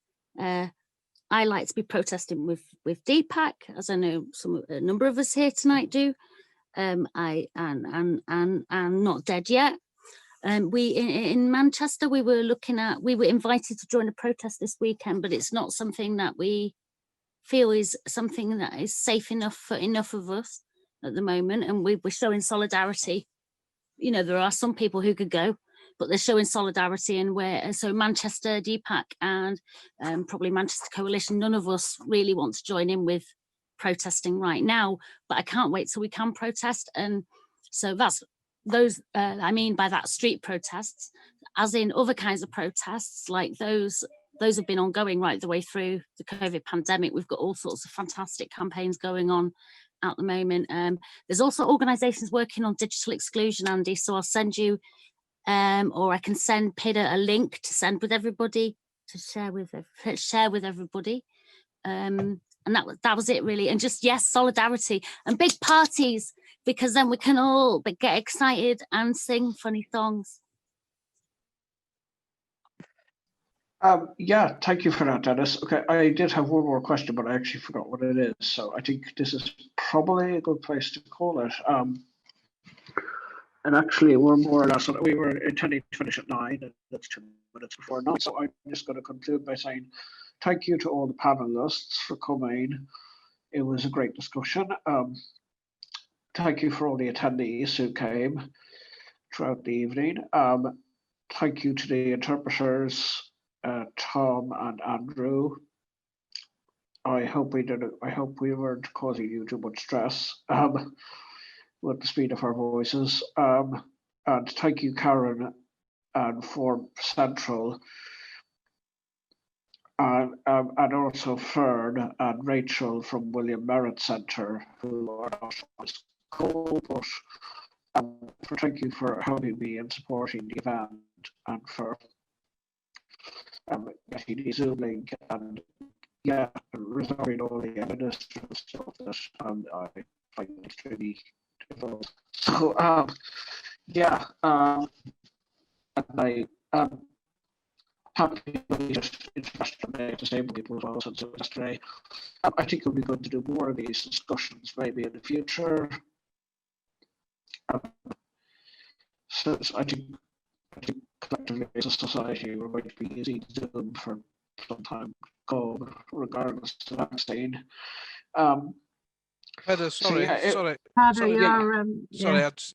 I like to be protesting with Deepak, as I know a number of us here tonight do. I'm not dead yet. We in Manchester, we were invited to join a protest this weekend, but it's not something that we feel is something that is safe enough for enough of us at the moment, and we're showing solidarity. You know, there are some people who could go, but they're showing solidarity, and so Manchester, Deepak, and probably Manchester Coalition, none of us really want to join in with protesting right now, but I can't wait till we can protest. And so that's I mean by that street protests, as in other kinds of protests, like those have been ongoing right the way through the COVID pandemic. We've got all sorts of fantastic campaigns going on at the moment. There's also organisations working on digital exclusion, Andy, so I'll send you, or I can send Peter a link to send with everybody, to share with everybody. And that was it really. And just, yes, solidarity and big parties, because then we can all get excited and sing funny songs. Yeah, thank you for that, Dennis. Okay, I did have one more question, but I actually forgot what it is. So I think this is probably a good place to call it. And actually, we're more or less, we were intending to finish at 9, and that's 2 minutes before 9. So I'm just going to conclude by saying thank you to all the panelists for coming. It was a great discussion. Thank you for all the attendees who came throughout the evening. Thank you to the interpreters, Tom and Andrew. I hope we weren't causing you too much stress with the speed of our voices. And thank you, Karen, and for Central, and also Fern and Rachel from William Merritt Centre, who are not on this call, but thank you for helping me and supporting the event, and for getting the Zoom link, and resolving all the administrative stuff that I find extremely difficult. So and I am happy we just international disabled people as well since it was yesterday. I think it'll be good to do more of these discussions maybe in the future. So I think collectively as a society we're going to be using Zoom for some time go, regardless of the vaccine. Heather, sorry,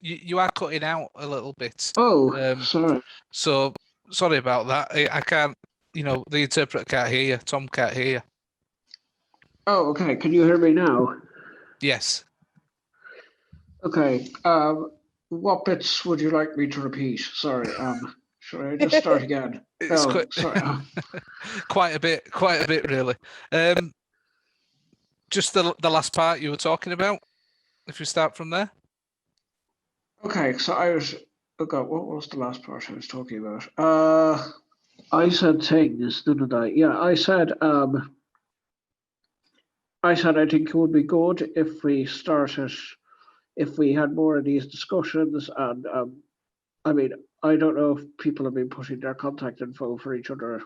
you are cutting out a little bit. Oh, sorry. So sorry about that. I can't, the interpreter can't hear you. Tom can't hear you. Oh, okay. Can you hear me now? Yes. Okay. What bits would you like me to repeat? Sorry. Should I just start again? Sorry. Quite a bit, really. Just the last part you were talking about, if you start from there. Okay, so what was the last part I was talking about? I said things, didn't I? Yeah, I said I think it would be good if we had more of these discussions, and I mean, I don't know if people have been putting their contact info for each other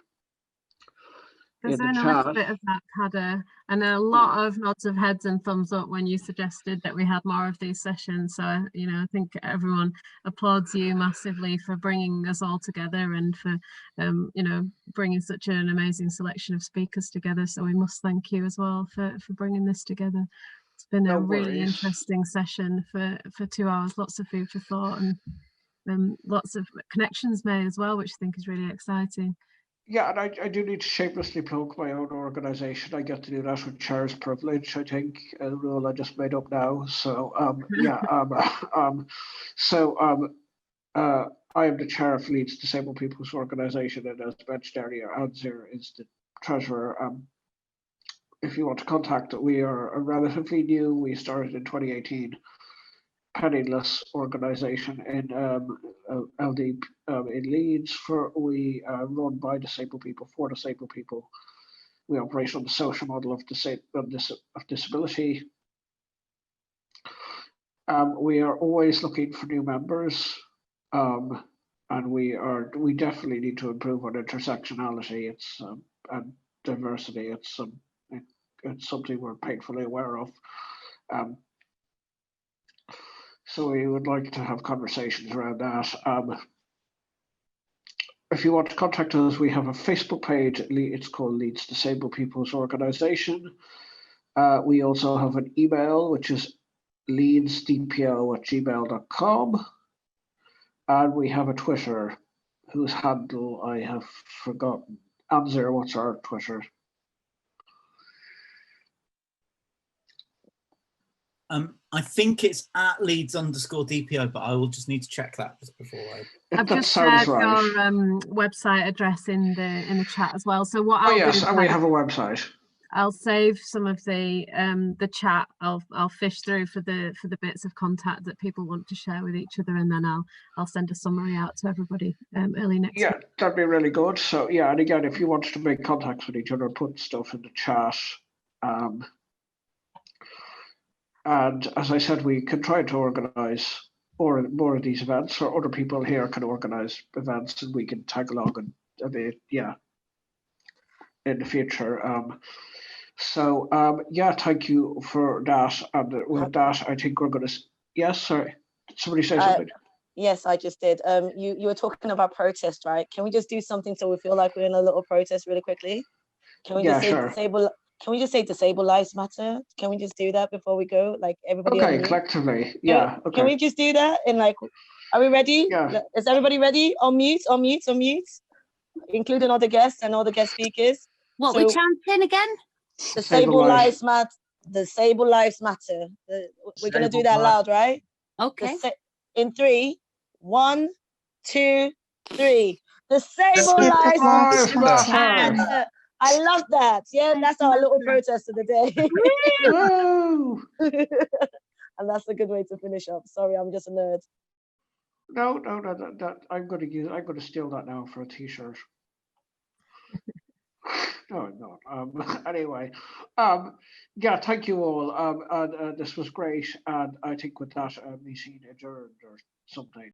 There's been a little bit of that, Heather, and a lot of nods of heads and thumbs up when you suggested that we had more of these sessions. So, I think everyone applauds you massively for bringing us all together and for, bringing such an amazing selection of speakers together. So we must thank you as well for bringing this together. It's been a really interesting session for 2 hours, lots of food for thought and lots of connections made as well, which I think is really exciting. Yeah, and I do need to shamelessly plug my own organisation. I get to do that with chair's privilege, I think, a rule I just made up now. So I am the chair of Leeds Disabled People's Organisation, and as mentioned earlier, Anzir is the treasurer. If you want to contact it, we are a relatively new. We started in 2018. Penniless organisation in LD in Leeds. We run by disabled people for disabled people. We operate on the social model of disability. We are always looking for new members, and we definitely need to improve on intersectionality. And diversity. It's something we're painfully aware of. So we would like to have conversations around that. If you want to contact us, we have a Facebook page. It's called Leeds Disabled People's Organisation. We also have an email, which is leedsdpo@gmail.com. And we have a Twitter, whose handle I have forgotten. Anzir, what's our Twitter? I think it's at Leeds_DPO, but I will just need to check that before I. I've That just sounds shared right. your website address in the chat as well. So what Oh I'll yes, do, and we have a website. I'll save some of the chat. I'll fish through for the bits of contact that people want to share with each other, and then I'll send a summary out to everybody early next week. Yeah, that'd be really good. So yeah, and again, if you want to make contacts with each other, put stuff in the chat. And as I said, we can try to organise more of these events, or other people here can organise events, and we can tag along and a bit, yeah, in the future. Yeah, thank you for that. And with that, I think we're going to. Yes, sorry. Did somebody say something? Yes, I just did. You were talking about protest, right? Can we just do something so we feel like we're in a little protest really quickly? Can we just say disable? Can we just say disable lives matter? Can we just do that before we go? Like everybody. Okay, collectively. Yeah. Okay. Can we just do that? And like, are we ready? Yeah. Is everybody ready? On mute, including all the guests and all the guest speakers. What we chanting again? Disable lives matter. Disable lives matter. We're gonna do that loud, right? Okay. In 3, 1, 2, 3. Disable lives matter. I love that. Yeah, that's our little protest of the day. And that's a good way to finish up. Sorry, I'm just a nerd. No, I'm gonna steal that now for a t-shirt. No, I'm not. Anyway, yeah, thank you all. And this was great. And I think with that, we seen adjourned or something.